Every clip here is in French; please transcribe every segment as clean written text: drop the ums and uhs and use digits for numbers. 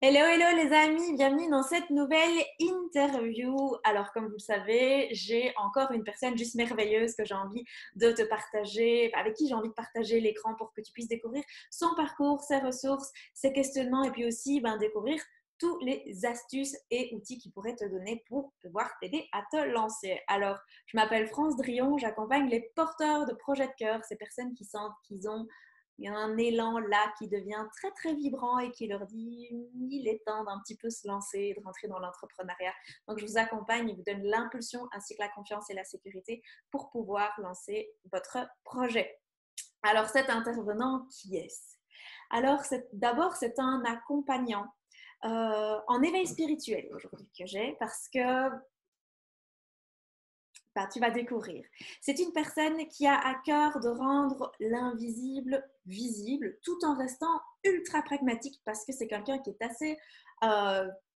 Hello, hello les amis, bienvenue dans cette nouvelle interview. Alors comme vous le savez, j'ai encore une personne juste merveilleuse que j'ai envie de te partager, avec qui j'ai envie de partager l'écran pour que tu puisses découvrir son parcours, ses ressources, ses questionnements et puis aussi découvrir tous les astuces et outils qu'il pourrait te donner pour pouvoir t'aider à te lancer. Alors, je m'appelle France Drion, j'accompagne les porteurs de projets de cœur, ces personnes qui sentent qu'ils ont il y a un élan là qui devient très très vibrant et qui leur dit il est temps d'un petit peu se lancer, de rentrer dans l'entrepreneuriat. Donc je vous accompagne et vous donne l'impulsion ainsi que la confiance et la sécurité pour pouvoir lancer votre projet. Alors cet intervenant, qui est-ce? Alors d'abord c'est un accompagnant en éveil spirituel aujourd'hui que j'ai parce que tu vas découvrir. C'est une personne qui a à cœur de rendre l'invisible visible tout en restant ultra pragmatique parce que c'est quelqu'un qui est assez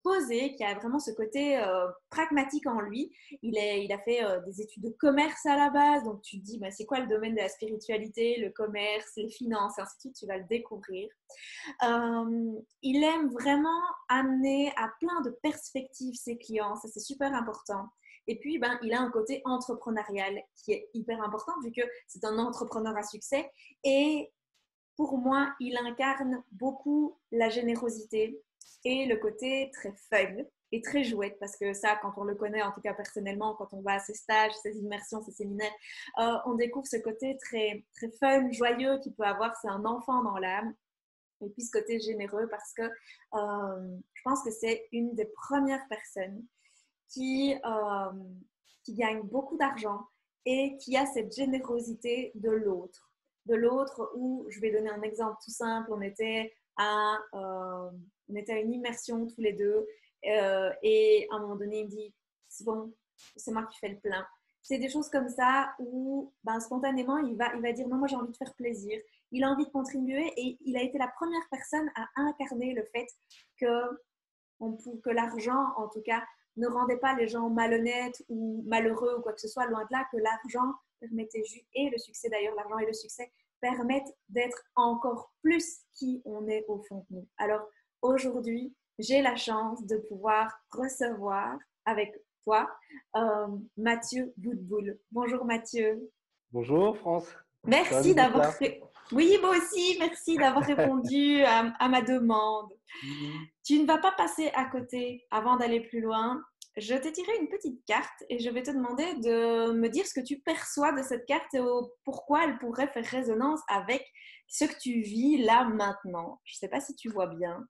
posé, qui a vraiment ce côté pragmatique en lui. Il a fait des études de commerce à la base, donc tu te dis c'est quoi le domaine de la spiritualité, le commerce, les finances, et ainsi de suite, tu vas le découvrir. Il aime vraiment amener à plein de perspectives ses clients, ça c'est super important. Et puis, il a un côté entrepreneurial qui est hyper important vu que c'est un entrepreneur à succès. Et pour moi, il incarne beaucoup la générosité et le côté très fun et très jouette parce que ça, quand on le connaît, en tout cas personnellement, quand on va à ses stages, ses immersions, ses séminaires, on découvre ce côté très, très fun, joyeux qu'il peut avoir. C'est un enfant dans l'âme. Et puis ce côté généreux parce que je pense que c'est une des premières personnes qui, euh, qui gagne beaucoup d'argent et qui a cette générosité de l'autre. De l'autre où, je vais donner un exemple tout simple, on était à une immersion tous les deux et à un moment donné, il me dit, c'est bon, c'est moi qui fais le plein. C'est des choses comme ça où spontanément, il va dire, non, moi j'ai envie de faire plaisir. Il a envie de contribuer et il a été la première personne à incarner le fait que l'argent, en tout cas, ne rendait pas les gens malhonnêtes ou malheureux ou quoi que ce soit, loin de là, que l'argent permettait juste, et le succès d'ailleurs, l'argent et le succès permettent d'être encore plus qui on est au fond de nous. Alors aujourd'hui, j'ai la chance de pouvoir recevoir avec toi Mathieu Boudboul. Bonjour Mathieu. Bonjour France, je suis Merci ravi d'être d'avoir là. fait... Oui, moi aussi, merci d'avoir répondu à ma demande. Mhm. Tu ne vas pas passer à côté avant d'aller plus loin. Je t'ai tiré une petite carte et je vais te demander de me dire ce que tu perçois de cette carte et pourquoi elle pourrait faire résonance avec ce que tu vis là maintenant. Je ne sais pas si tu vois bien.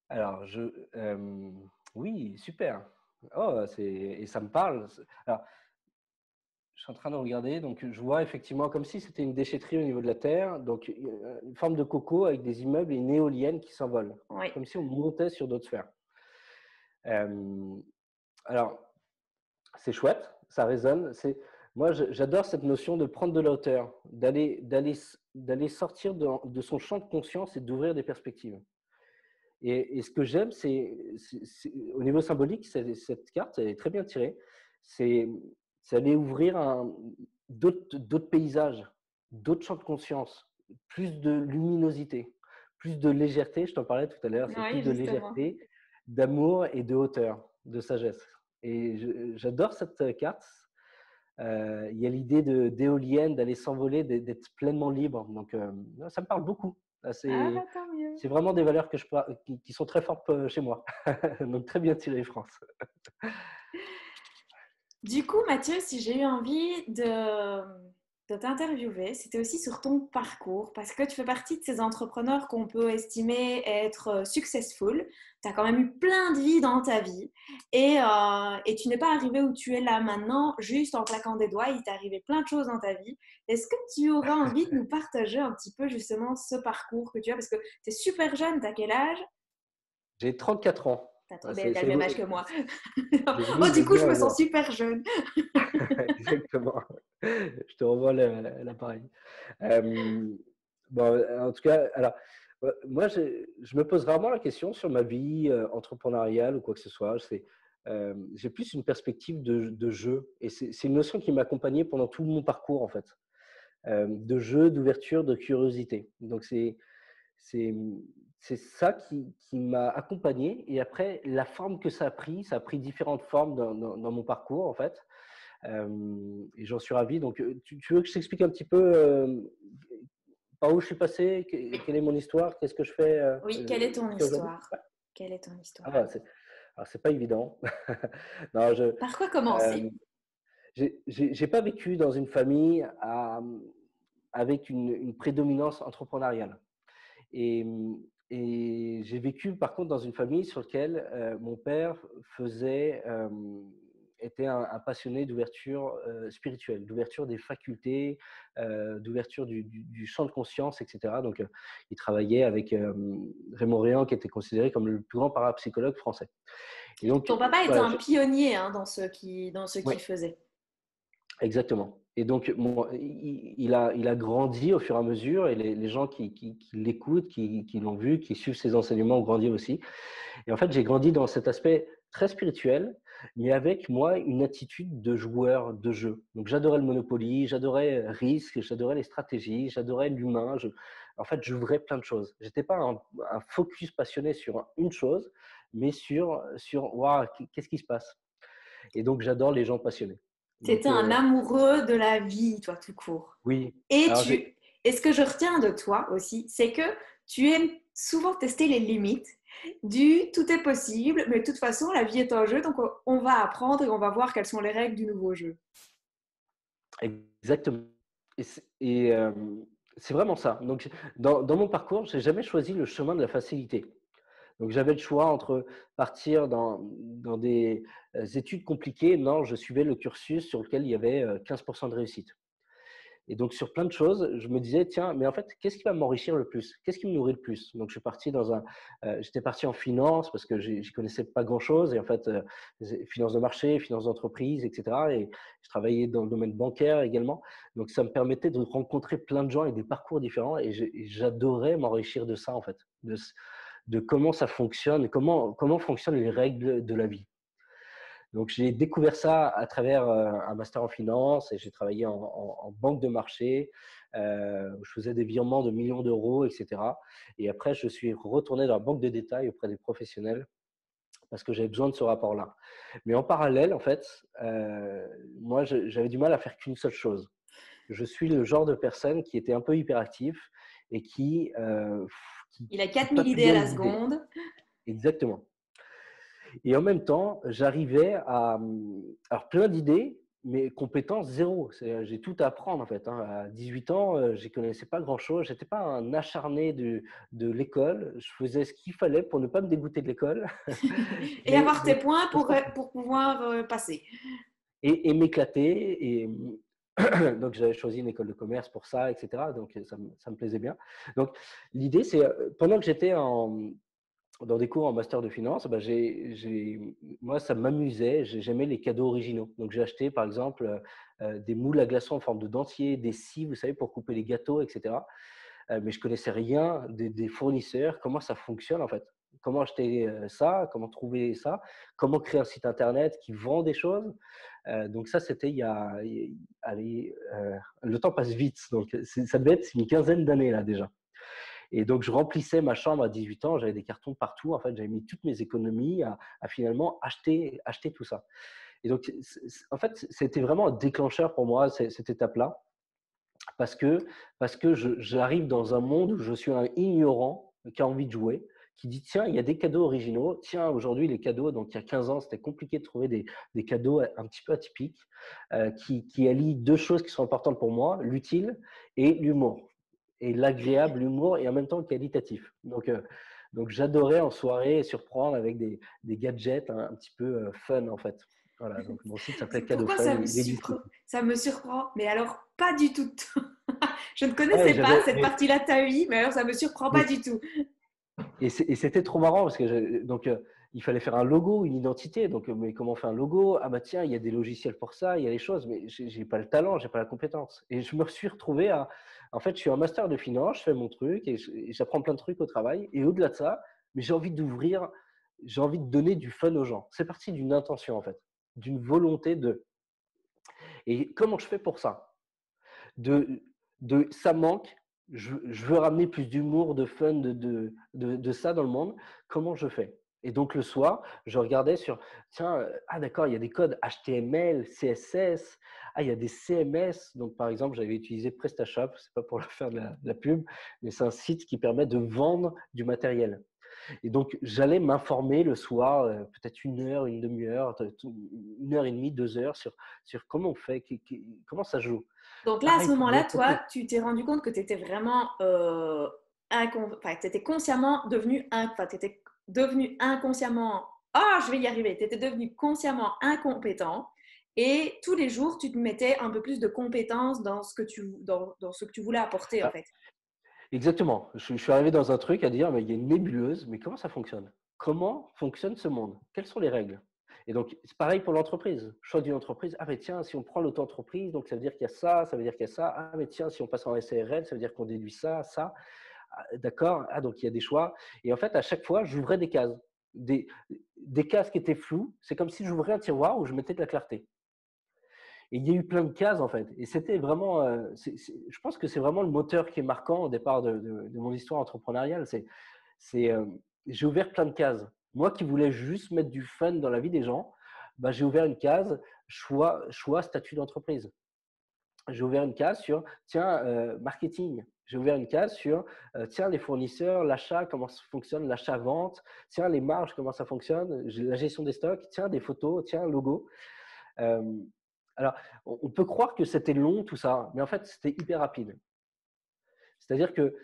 Alors, oui, super. Oh, et ça me parle. Alors, je suis en train de regarder, donc je vois effectivement comme si c'était une déchetterie au niveau de la terre, donc une forme de coco avec des immeubles et une éolienne qui s'envole, Oui. comme si on montait sur d'autres sphères. Euh, alors, c'est chouette, ça résonne. Moi, j'adore cette notion de prendre de la hauteur, d'aller sortir de son champ de conscience et d'ouvrir des perspectives. Et ce que j'aime, au niveau symbolique, cette carte, elle est très bien tirée. C'est aller ouvrir d'autres paysages, d'autres champs de conscience, plus de luminosité, plus de légèreté. Je t'en parlais tout à l'heure, c'est plus Oui, de justement. légèreté, d'amour et de hauteur, de sagesse. Et j'adore cette carte. Il y a l'idée d'éolienne, d'aller s'envoler, d'être pleinement libre. Donc, ça me parle beaucoup. Ah, tant mieux. C'est vraiment des valeurs qui sont très fortes chez moi. Donc, très bien tiré, France. Du coup, Mathieu, si j'ai eu envie de t'interviewer, c'était aussi sur ton parcours, parce que tu fais partie de ces entrepreneurs qu'on peut estimer être successful. Tu as quand même eu plein de vie dans ta vie et tu n'es pas arrivé où tu es là maintenant juste en claquant des doigts. Il t'est arrivé plein de choses dans ta vie. Est-ce que tu auras envie de nous partager un petit peu justement ce parcours que tu as? Parce que tu es super jeune, tu as quel âge? J'ai 34 ans. T'as le même âge que moi. Oh, du J'ai coup, je beau me sens avoir. super jeune. Exactement. Je te renvoie l'appareil. Euh, bon, en tout cas, alors, moi, je me pose rarement la question sur ma vie entrepreneuriale ou quoi que ce soit. J'ai plus une perspective de jeu. Et c'est une notion qui m'a accompagné pendant tout mon parcours, en fait. De jeu, d'ouverture, de curiosité. Donc, c'est c'est ça qui m'a accompagné. Et après, la forme que ça a pris différentes formes dans mon parcours, en fait. Et j'en suis ravi. Donc, tu veux que je t'explique un petit peu par où je suis passé, quelle est mon histoire, qu'est-ce que je fais Oui, quelle est ton jusqu'à aujourd'hui? histoire? Quelle est ton histoire? Ah, alors, c'est pas évident. Non, Par quoi euh, commencer? j'ai pas vécu dans une famille avec une prédominance entrepreneuriale. Et, et j'ai vécu par contre dans une famille sur laquelle mon père faisait, était un passionné d'ouverture spirituelle, d'ouverture des facultés, d'ouverture du champ de conscience, etc. Donc, il travaillait avec Raymond Réan, qui était considéré comme le plus grand parapsychologue français. Et donc, Ton papa était voilà, un pionnier hein, dans ce ouais, qu'il faisait. exactement. Et donc, il a grandi au fur et à mesure, et les gens qui l'écoutent, qui l'ont vu, qui suivent ses enseignements ont grandi aussi. Et en fait, j'ai grandi dans cet aspect très spirituel, mais avec moi une attitude de joueur de jeu. Donc, j'adorais le Monopoly, j'adorais Risk, j'adorais les stratégies, j'adorais l'humain. En fait, j'ouvrais plein de choses. J'étais pas un focus passionné sur une chose, mais sur waouh, qu'est-ce qui se passe? Et donc, j'adore les gens passionnés. Donc, C'était un amoureux de la vie, toi, tout court. oui. Et Alors, et ce que je retiens de toi aussi, c'est que tu aimes souvent tester les limites du tout est possible, mais de toute façon, la vie est un jeu, donc on va apprendre et on va voir quelles sont les règles du nouveau jeu. exactement. C'est vraiment ça. Donc, dans mon parcours, j'ai jamais choisi le chemin de la facilité. Donc, j'avais le choix entre partir dans des études compliquées. Non, je suivais le cursus sur lequel il y avait 15% de réussite. Et donc, sur plein de choses, je me disais, tiens, mais en fait, qu'est-ce qui va m'enrichir le plus? Qu'est-ce qui me nourrit le plus? Donc, je suis parti j'étais parti en finance parce que j'y connaissais pas grand-chose. Et en fait, finance de marché, finance d'entreprise, etc. Et je travaillais dans le domaine bancaire également. Donc, ça me permettait de rencontrer plein de gens avec des parcours différents. Et j'adorais m'enrichir de ça, en fait, de comment ça fonctionne, comment fonctionnent les règles de la vie. Donc, j'ai découvert ça à travers un master en finance et j'ai travaillé en banque de marché où je faisais des virements de millions d'euros, etc. Et après, je suis retourné dans la banque de détail auprès des professionnels parce que j'avais besoin de ce rapport-là. Mais en parallèle, en fait, moi, j'avais du mal à faire qu'une seule chose. Je suis le genre de personne qui était un peu hyperactif et Il a qui 4000 idées à papillonne la d'idées. seconde. Exactement. Et en même temps, j'arrivais à alors plein d'idées, mais compétences zéro. J'ai tout à apprendre en fait, hein. À 18 ans, je ne connaissais pas grand-chose. J'étais pas un acharné de l'école. Je faisais ce qu'il fallait pour ne pas me dégoûter de l'école, Et avoir tes mais points pour ça pour pouvoir passer. et m'éclater. Et donc j'avais choisi une école de commerce pour ça, etc. Donc ça me plaisait bien. Donc l'idée, c'est pendant que j'étais dans des cours en master de finance, bah, moi, ça m'amusait. J'aimais les cadeaux originaux. Donc, j'ai acheté, par exemple, des moules à glaçons en forme de dentier, des scies, vous savez, pour couper les gâteaux, etc. Mais je connaissais rien des fournisseurs, comment ça fonctionne, en fait. Comment acheter ça, comment trouver ça, comment créer un site internet qui vend des choses. Donc, ça, c'était allez, le temps passe vite. Donc, ça devait être une quinzaine d'années, là, déjà. Et donc, je remplissais ma chambre à 18 ans, j'avais des cartons partout. En fait, j'avais mis toutes mes économies à finalement acheter tout ça. Et donc, en fait, c'était vraiment un déclencheur pour moi, cette étape-là, parce que, j'arrive dans un monde où je suis un ignorant qui a envie de jouer, qui dit, tiens, il y a des cadeaux originaux. Tiens, aujourd'hui, les cadeaux, donc il y a 15 ans, c'était compliqué de trouver des cadeaux un petit peu atypiques, qui allient deux choses qui sont importantes pour moi, l'utile et l'humour et l'agréable humour et en même temps le qualitatif. Donc j'adorais en soirée surprendre avec des gadgets un petit peu fun en fait. Voilà, donc mon site s'appelait Cadeau Pourquoi Fun, il existe. ça me surprend? Mais alors, pas du tout. Je ne Ouais, connaissais pas cette mais, partie-là de ta vie, mais alors ça me surprend pas mais du tout. Et c'était trop marrant parce que il fallait faire un logo, une identité. Donc, mais comment on fait un logo? Ah bah tiens, il y a des logiciels pour ça, il y a des choses, mais j'ai pas le talent, j'ai pas la compétence. Et je me suis retrouvé en fait, je suis un master de finance, je fais mon truc et j'apprends plein de trucs au travail. Et au-delà de ça, mais j'ai envie de donner du fun aux gens. C'est parti d'une intention en fait, d'une volonté de. Et comment je fais pour ça? De ça manque. je veux ramener plus d'humour, de fun, de ça dans le monde. Comment je fais? Et donc le soir, je regardais sur, tiens, ah d'accord, il y a des codes HTML, CSS, ah il y a des CMS. Donc par exemple, j'avais utilisé PrestaShop, c'est pas pour leur faire de la pub, mais c'est un site qui permet de vendre du matériel. Et donc j'allais m'informer le soir, peut-être une heure, une demi-heure, une heure et demie, 2 heures sur comment on fait, comment ça se joue. Donc là, à ce Pareil pour de moment-là, l'autre toi, côté. tu t'es rendu compte que tu étais vraiment, enfin, tu étais consciemment devenu, enfin, t'étais devenu inconsciemment, ah, je vais y arriver, tu étais devenu consciemment incompétent et tous les jours, tu te mettais un peu plus de compétences dans ce que dans ce que tu voulais apporter, en Ah, fait. exactement. Je suis arrivé dans un truc à dire, mais il y a une nébuleuse, mais comment ça fonctionne? Comment fonctionne ce monde? Quelles sont les règles? Et donc, c'est pareil pour l'entreprise. Choix d'une entreprise. Ah, mais tiens, si on prend l'auto-entreprise, donc ça veut dire qu'il y a ça veut dire qu'il y a ça. Ah, mais tiens, si on passe en SARL, ça veut dire qu'on déduit ça, ça. Ah, d'accord. Ah, donc il y a des choix. Et en fait, à chaque fois, j'ouvrais des cases. Des, des cases qui étaient floues. C'est comme si j'ouvrais un tiroir où je mettais de la clarté. Et il y a eu plein de cases, en fait. Et c'était vraiment, je pense que c'est vraiment le moteur qui est marquant au départ de mon histoire entrepreneuriale. C'est, j'ai ouvert plein de cases. Moi qui voulais juste mettre du fun dans la vie des gens, bah, j'ai ouvert une case choix statut d'entreprise. J'ai ouvert une case sur, tiens, marketing. J'ai ouvert une case sur, tiens, les fournisseurs, l'achat, comment ça fonctionne, l'achat-vente, tiens, les marges, comment ça fonctionne, la gestion des stocks, tiens, des photos, tiens, logo. Euh, alors, on peut croire que c'était long tout ça, mais en fait, c'était hyper rapide. C'est-à-dire que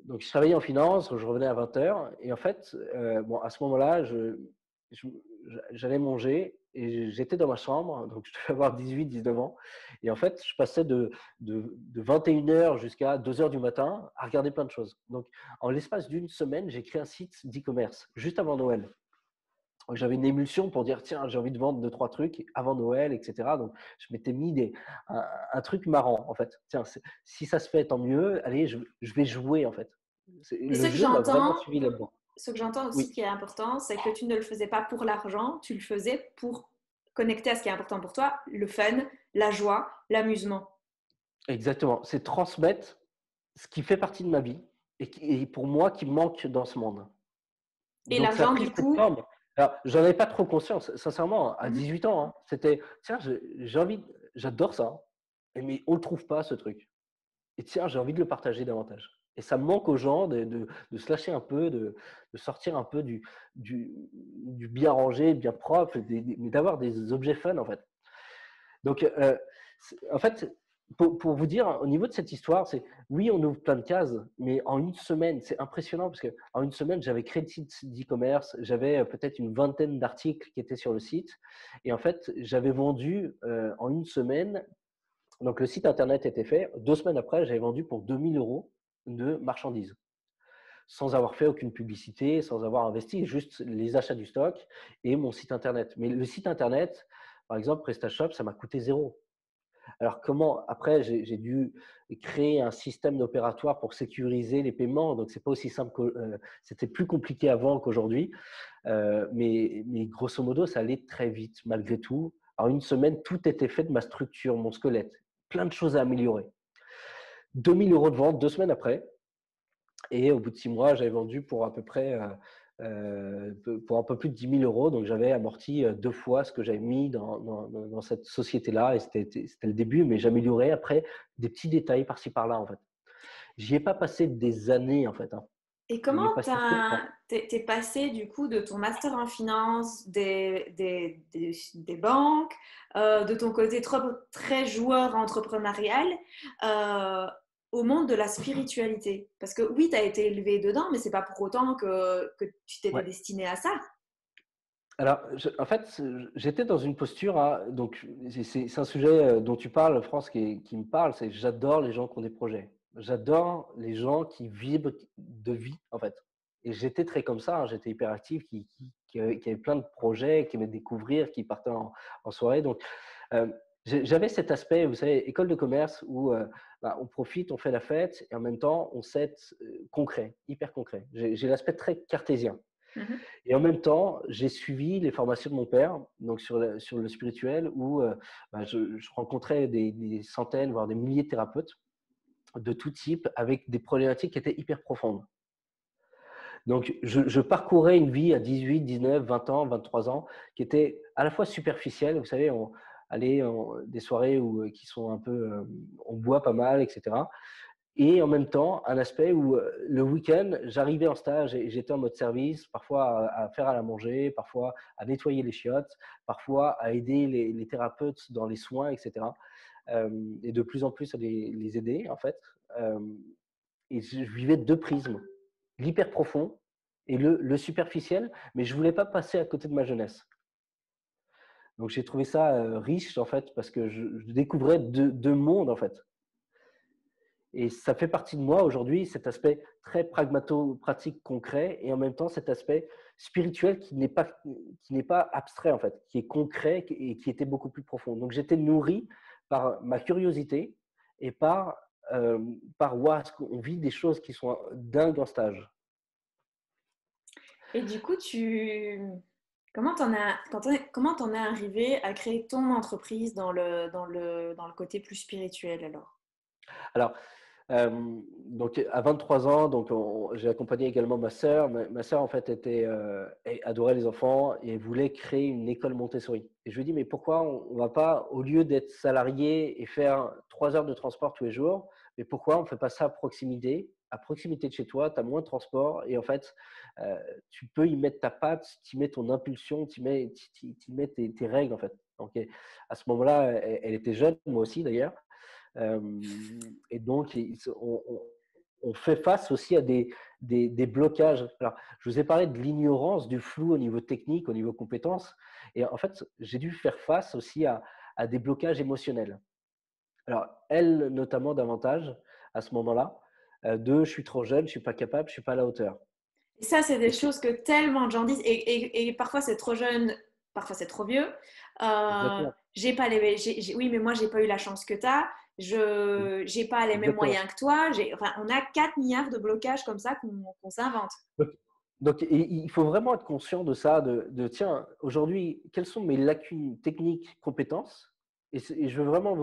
donc, je travaillais en finance, je revenais à 20 heures, et en fait, bon, à ce moment-là, j'allais manger et j'étais dans ma chambre, donc je devais avoir 18-19 ans, et en fait, je passais de 21 heures jusqu'à 2 heures du matin à regarder plein de choses. Donc, en l'espace d'une semaine, j'ai créé un site d'e-commerce juste avant Noël. J'avais une émulsion pour dire, tiens, j'ai envie de vendre 2-3 trucs avant Noël, etc. Donc, je m'étais mis un truc marrant, en fait. Tiens, si ça se fait, tant mieux. Allez, je vais jouer, en fait. Et Le jeu m'a vraiment suivi là-dedans. ce que j'entends aussi Oui, qui est important, c'est que tu ne le faisais pas pour l'argent, tu le faisais pour connecter à ce qui est important pour toi, le fun, la joie, l'amusement. exactement. C'est transmettre ce qui fait partie de ma vie et pour moi qui manque dans ce monde. Et Donc, ça a l'argent, pris du cette coup, forme. Alors, j'en avais pas trop conscience, sincèrement, à mhm. 18 ans. Hein. C'était, tiens, j'ai envie, j'adore ça, mais on le trouve pas, ce truc. Et tiens, j'ai envie de le partager davantage. Et ça me manque aux gens de se lâcher un peu, de sortir un peu du bien rangé, bien propre, mais d'avoir des objets fun, en fait. Donc, en fait, pour vous dire, au niveau de cette histoire, c'est oui, on ouvre plein de cases, mais en une semaine, c'est impressionnant parce qu'en une semaine, j'avais créé le site d'e-commerce, j'avais peut-être une vingtaine d'articles qui étaient sur le site. Et en fait, j'avais vendu en une semaine. Donc, le site internet était fait. 2 semaines après, j'avais vendu pour 2 000 € de marchandises, sans avoir fait aucune publicité, sans avoir investi, juste les achats du stock et mon site internet. Mais le site internet, par exemple, PrestaShop, ça m'a coûté zéro. Alors, comment, après, j'ai dû créer un système opératoire pour sécuriser les paiements. Donc, c'est pas aussi simple que, c'était plus compliqué avant qu'aujourd'hui. Mais grosso modo, ça allait très vite, malgré tout. En une semaine, tout était fait de ma structure, mon squelette. Plein de choses à améliorer. 2 000 € de vente 2 semaines après. Et au bout de 6 mois, j'avais vendu pour à peu près pour un peu plus de 10 000 €. Donc, j'avais amorti 2 fois ce que j'avais mis dans cette société-là. Et c'était le début, mais j'améliorais après des petits détails par-ci par-là, en fait. J'y ai pas passé des années, en fait. Hein. et J'y ai comment passé peu de temps. t'es passé du coup de ton master en finance, des banques, de ton côté très joueur entrepreneurial, euh, au monde de la spiritualité? Parce que oui, tu as été élevé dedans, mais c'est pas pour autant que tu t'étais Ouais. destiné à ça. Alors, en fait, j'étais dans une posture donc c'est un sujet dont tu parles, France, qui me parle, c'est j'adore les gens qui ont des projets. J'adore les gens qui vivent de vie, en fait. Et j'étais très comme ça, hein, j'étais hyperactif, qui avait plein de projets, qui aimait découvrir, qui partait en soirée. Donc, euh, j'avais cet aspect, vous savez, école de commerce où bah, on profite, on fait la fête et en même temps, on sait concret, hyper concret. J'ai l'aspect très cartésien. Mhm. Et en même temps, j'ai suivi les formations de mon père, donc sur le spirituel, où bah, je rencontrais des centaines, voire des milliers de thérapeutes. de tout type avec des problématiques qui étaient hyper profondes. Donc, je parcourais une vie à 18, 19, 20 ans, 23 ans qui était à la fois superficielle. Vous savez, des soirées qui sont un peu, on boit pas mal, etc. Et en même temps, un aspect où le week-end, j'arrivais en stage et j'étais en mode service, parfois à faire à la manger, parfois à nettoyer les chiottes, parfois à aider les thérapeutes dans les soins, etc. Et de plus en plus à les aider, en fait. Euh, et je vivais deux prismes, l'hyper profond et le superficiel, mais je ne voulais pas passer à côté de ma jeunesse. Donc j'ai trouvé ça riche, en fait, parce que je découvrais deux mondes, en fait. Et ça fait partie de moi aujourd'hui, cet aspect très pragmato-pratique concret et en même temps cet aspect spirituel qui n'est pas abstrait en fait, qui est concret et qui était beaucoup plus profond. Donc j'étais nourri par ma curiosité et par wow, on vit des choses qui sont dingues en stage. Et du coup, comment t'en es arrivé à créer ton entreprise dans le côté plus spirituel alors? Alors, donc à 23 ans, donc j'ai accompagné également ma sœur. Ma sœur en fait adorait les enfants et voulait créer une école Montessori. Et je lui ai dit mais pourquoi on va pas, au lieu d'être salarié et faire 3 heures de transport tous les jours, mais pourquoi on ne fait pas ça à proximité de chez toi, tu as moins de transport et en fait euh, tu peux y mettre ta patte, tu y mets ton impulsion, tu y mets tes règles en fait. Donc à ce moment-là, elle était jeune, moi aussi d'ailleurs. Et donc, on fait face aussi à des blocages. Alors, je vous ai parlé de l'ignorance, du flou au niveau technique, au niveau compétences. Et en fait, j'ai dû faire face aussi à des blocages émotionnels. Alors, elle, notamment, davantage, à ce moment-là, je suis trop jeune, je ne suis pas capable, je ne suis pas à la hauteur. Et ça, c'est des Et c'est choses que tellement de gens disent. Et parfois, c'est trop jeune, parfois, c'est trop vieux. exactement, J'ai pas oui, mais moi, j'ai pas eu la chance que tu as. Je j'ai pas les mêmes exactement. moyens que toi. Enfin, on a 4 milliards de blocages comme ça qu'on s'invente. Donc, il faut vraiment être conscient de ça, tiens, aujourd'hui, quelles sont mes lacunes techniques, compétences? Et je veux vraiment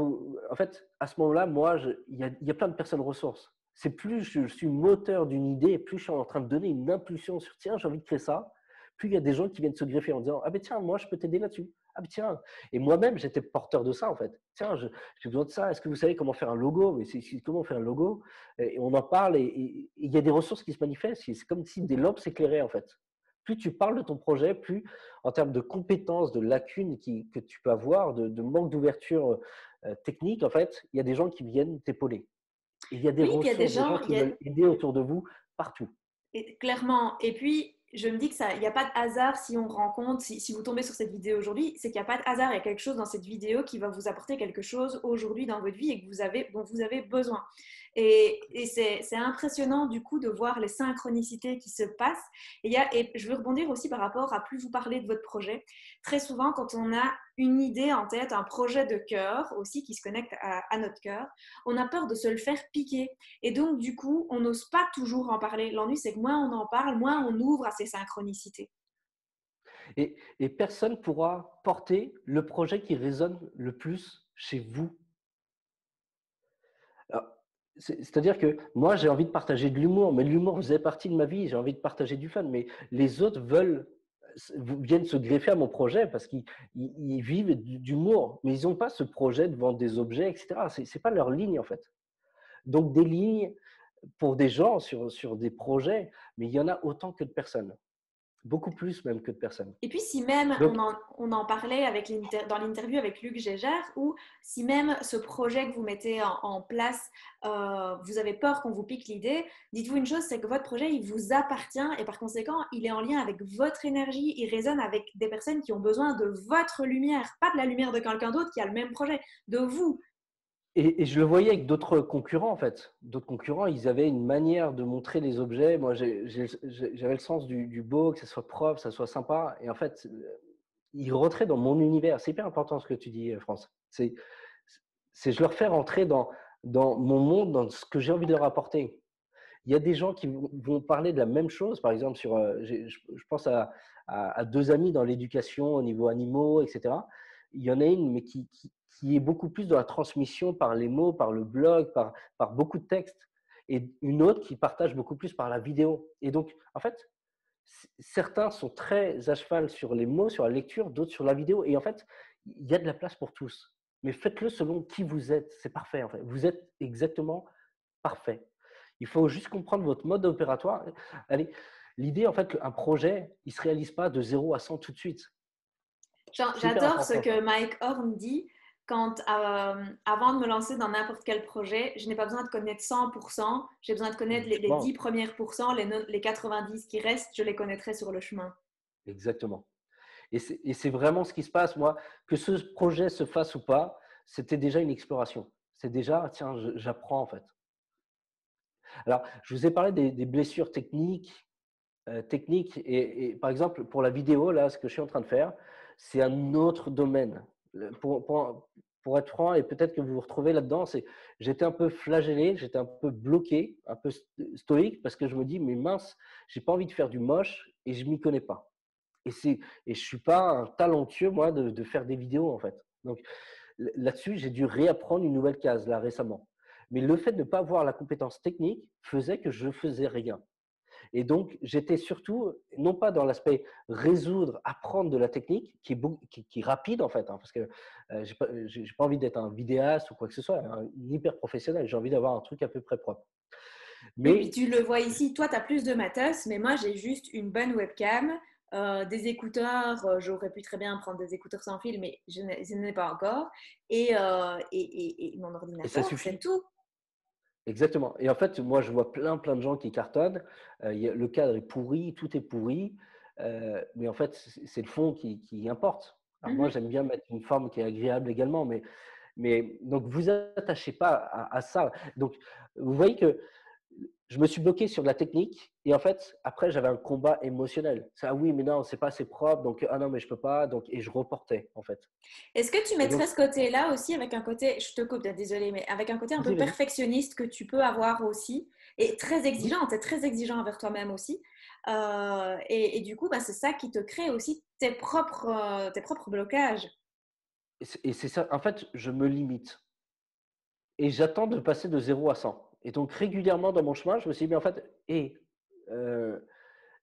en fait, à ce moment-là, moi, il y a plein de personnes ressources. C'est plus je suis moteur d'une idée, plus je suis en train de donner une impulsion sur, tiens, j'ai envie de créer ça, plus il y a des gens qui viennent se greffer en disant, ah ben tiens, moi, je peux t'aider là-dessus. Ah ben tiens. Et moi-même, j'étais porteur de ça, en fait. Tiens, j'ai besoin de ça. Est-ce que vous savez comment faire un logo? Mais comment faire un logo? Et on en parle et il y a des ressources qui se manifestent. C'est comme si des lampes s'éclairaient en fait. Plus tu parles de ton projet, plus en termes de compétences, de lacunes que tu peux avoir, de manque d'ouverture technique, en fait, il y a des gens qui viennent t'épauler. Et il y a des Oui, puis il y a des ressources, des gens gens, qui veulent aider autour de vous partout. clairement. Et puis, je me dis que ça, il n'y a pas de hasard si on rencontre, si vous tombez sur cette vidéo aujourd'hui, c'est qu'il n'y a pas de hasard. Il y a quelque chose dans cette vidéo qui va vous apporter quelque chose aujourd'hui dans votre vie et dont vous avez besoin. Et c'est impressionnant du coup de voir les synchronicités qui se passent. Et je veux rebondir aussi par rapport à plus vous parler de votre projet. Très souvent, quand on a une idée en tête, un projet de cœur aussi qui se connecte à notre cœur, on a peur de se le faire piquer. Et donc, du coup, on n'ose pas toujours en parler. L'ennui, c'est que moins on en parle, moins on ouvre à ces synchronicités. Et personne ne pourra porter le projet qui résonne le plus chez vous. Alors, c'est-à-dire que moi, j'ai envie de partager de l'humour, mais l'humour faisait partie de ma vie. J'ai envie de partager du fun, mais les autres viennent se greffer à mon projet parce qu'ils vivent d'humour, mais ils n'ont pas ce projet de vendre des objets, etc. C'est pas leur ligne en fait. Donc des lignes pour des gens sur des projets, mais il y en a autant que de personnes, beaucoup plus même que de personnes. Et puis, si même Donc on en parlait dans l'interview avec Luc Gégère, ou si même ce projet que vous mettez en place, vous avez peur qu'on vous pique l'idée, dites-vous une chose, c'est que votre projet, il vous appartient et par conséquent, il est en lien avec votre énergie, il résonne avec des personnes qui ont besoin de votre lumière, pas de la lumière de quelqu'un d'autre qui a le même projet, de vous. Et je le voyais avec d'autres concurrents, en fait. D'autres concurrents, ils avaient une manière de montrer les objets. Moi, j'avais le sens du beau, que ça soit propre, que ça soit sympa. Et en fait, ils rentraient dans mon univers. C'est hyper important ce que tu dis, France. Je leur fais rentrer dans mon monde, dans ce que j'ai envie de leur apporter. Il y a des gens qui vont parler de la même chose, par exemple, je pense à deux amis dans l'éducation au niveau animaux, etc. il y en a une, mais qui est beaucoup plus dans la transmission par les mots, par le blog, par beaucoup de textes, et une autre qui partage beaucoup plus par la vidéo. Et donc, en fait, certains sont très à cheval sur les mots, sur la lecture, d'autres sur la vidéo. Et en fait, il y a de la place pour tous. Mais faites-le selon qui vous êtes. C'est parfait, en fait. Vous êtes exactement parfait. Il faut juste comprendre votre mode opératoire. Allez, l'idée, en fait, un projet, il ne se réalise pas de 0 à 100 tout de suite. C'est hyper J'adore ce important, que ça. Mike Horn dit quand, avant de me lancer dans n'importe quel projet, je n'ai pas besoin de connaître 100%, j'ai besoin de connaître les 10 Exactement. premiers pourcents, les 90 qui restent, je les connaîtrai sur le chemin. Exactement. Et c'est vraiment ce qui se passe. Moi, que ce projet se fasse ou pas, c'était déjà une exploration. C'est déjà, tiens, j'apprends en fait. Alors, je vous ai parlé des blessures techniques et par exemple, pour la vidéo, là, ce que je suis en train de faire, c'est un autre domaine. Pour être franc, et peut-être que vous vous retrouvez là-dedans, c'est j'étais un peu flagellé, j'étais un peu bloqué, un peu stoïque, parce que je me dis, mais mince, j'ai pas envie de faire du moche et je m'y connais pas. Et, et je suis pas un talentueux, moi, de faire des vidéos, en fait. Donc, là-dessus, j'ai dû réapprendre une nouvelle case, là, récemment. Mais le fait de ne pas avoir la compétence technique faisait que je faisais rien. Et donc, j'étais surtout, non pas dans l'aspect résoudre, apprendre de la technique, qui est rapide en fait, hein, parce que j'ai pas envie d'être un vidéaste ou quoi que ce soit, un hyper professionnel. J'ai envie d'avoir un truc à peu près propre. Oui, puis Mais tu le vois ici, toi, tu as plus de matos, mais moi, j'ai juste une bonne webcam, des écouteurs, j'aurais pu très bien prendre des écouteurs sans fil, mais je n'en ai pas encore, et mon et ça ordinateur, c'est suffit. tout. Exactement. Et en fait, moi, je vois plein de gens qui cartonnent. Le cadre est pourri, tout est pourri. Mais en fait, c'est le fond qui importe. Alors moi, Mhm. j'aime bien mettre une forme qui est agréable également. Mais donc, vous attachez pas à ça. Donc, vous voyez que je me suis bloqué sur de la technique. Et en fait, après, j'avais un combat émotionnel. C'est, ah oui, mais non, c'est pas assez propre. Donc, ah non, mais je peux pas. Donc, et je reportais, en fait. Est-ce que tu Et donc, mettrais ce côté-là aussi avec un côté, je te coupe, désolée, mais avec un côté un peu vas-y. perfectionniste que tu peux avoir aussi, et très Oui. exigeant, tu es très exigeant envers toi-même aussi, et du coup, bah, c'est ça qui te crée aussi tes propres blocages. Et c'est ça. En fait, je me limite. Et j'attends de passer de 0 à 100. Et donc régulièrement dans mon chemin, je me suis dit, mais en fait, euh,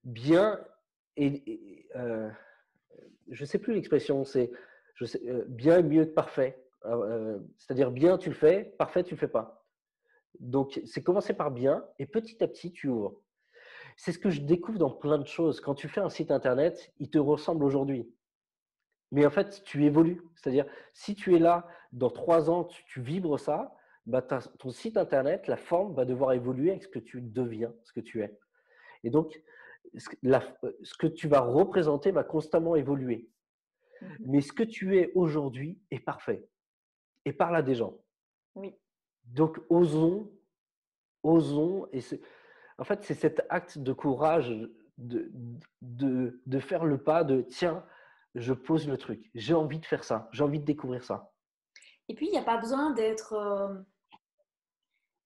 bien je ne sais plus l'expression, c'est bien mieux que parfait. C'est-à-dire bien tu le fais, parfait tu le fais pas. Donc c'est commencer par bien et petit à petit tu ouvres. C'est ce que je découvre dans plein de choses. Quand tu fais un site internet, il te ressemble aujourd'hui. Mais en fait, tu évolues. C'est-à-dire, si tu es là, dans 3 ans, tu vibres ça, bah, ton site internet, la forme va devoir évoluer avec ce que tu deviens, ce que tu es. Et donc, ce que tu vas représenter va constamment évoluer. Mhm. Mais ce que tu es aujourd'hui est parfait et parle à des gens. Oui. Donc, osons. En fait, c'est cet acte de courage de faire le pas de tiens, je pose le truc. J'ai envie de faire ça. J'ai envie de découvrir ça. Et puis, il n'y a pas besoin d'être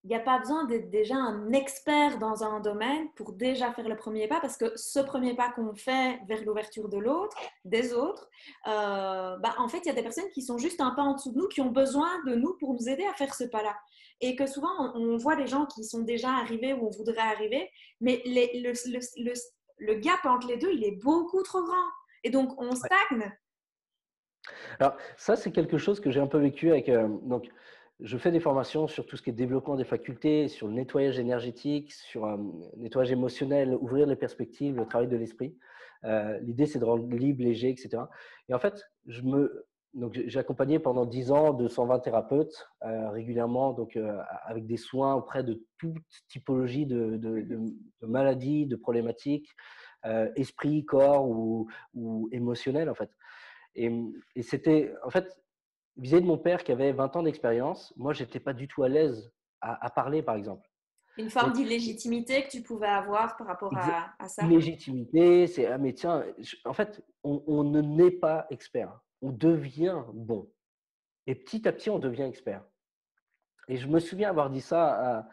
il n'y a pas besoin d'être déjà un expert dans un domaine pour déjà faire le premier pas, parce que ce premier pas qu'on fait vers l'ouverture de l'autre, des autres, bah, en fait, il y a des personnes qui sont juste un pas en dessous de nous, qui ont besoin de nous pour nous aider à faire ce pas-là. Et que souvent, on voit des gens qui sont déjà arrivés où on voudrait arriver, mais le gap entre les deux, il est beaucoup trop grand. Et donc, on Ouais. stagne. Alors, ça, c'est quelque chose que j'ai un peu vécu avec. Donc, je fais des formations sur tout ce qui est développement des facultés, sur le nettoyage énergétique, sur un nettoyage émotionnel, ouvrir les perspectives, le travail de l'esprit. L'idée, c'est de rendre libre, léger, etc. Et en fait, donc, j'ai accompagné pendant 10 ans 220 thérapeutes régulièrement, donc avec des soins auprès de toute typologie de maladies, de problématiques, esprit, corps ou émotionnel, en fait. Et c'était, en fait, vis-à-vis de mon père qui avait 20 ans d'expérience, moi, j'étais pas du tout à l'aise à parler, par exemple. Une forme Donc, d'illégitimité que tu pouvais avoir par rapport à ça. illégitimité, c'est, ah, mais tiens, en fait, on ne naît pas expert. On devient bon. Et petit à petit, on devient expert. Et je me souviens avoir dit ça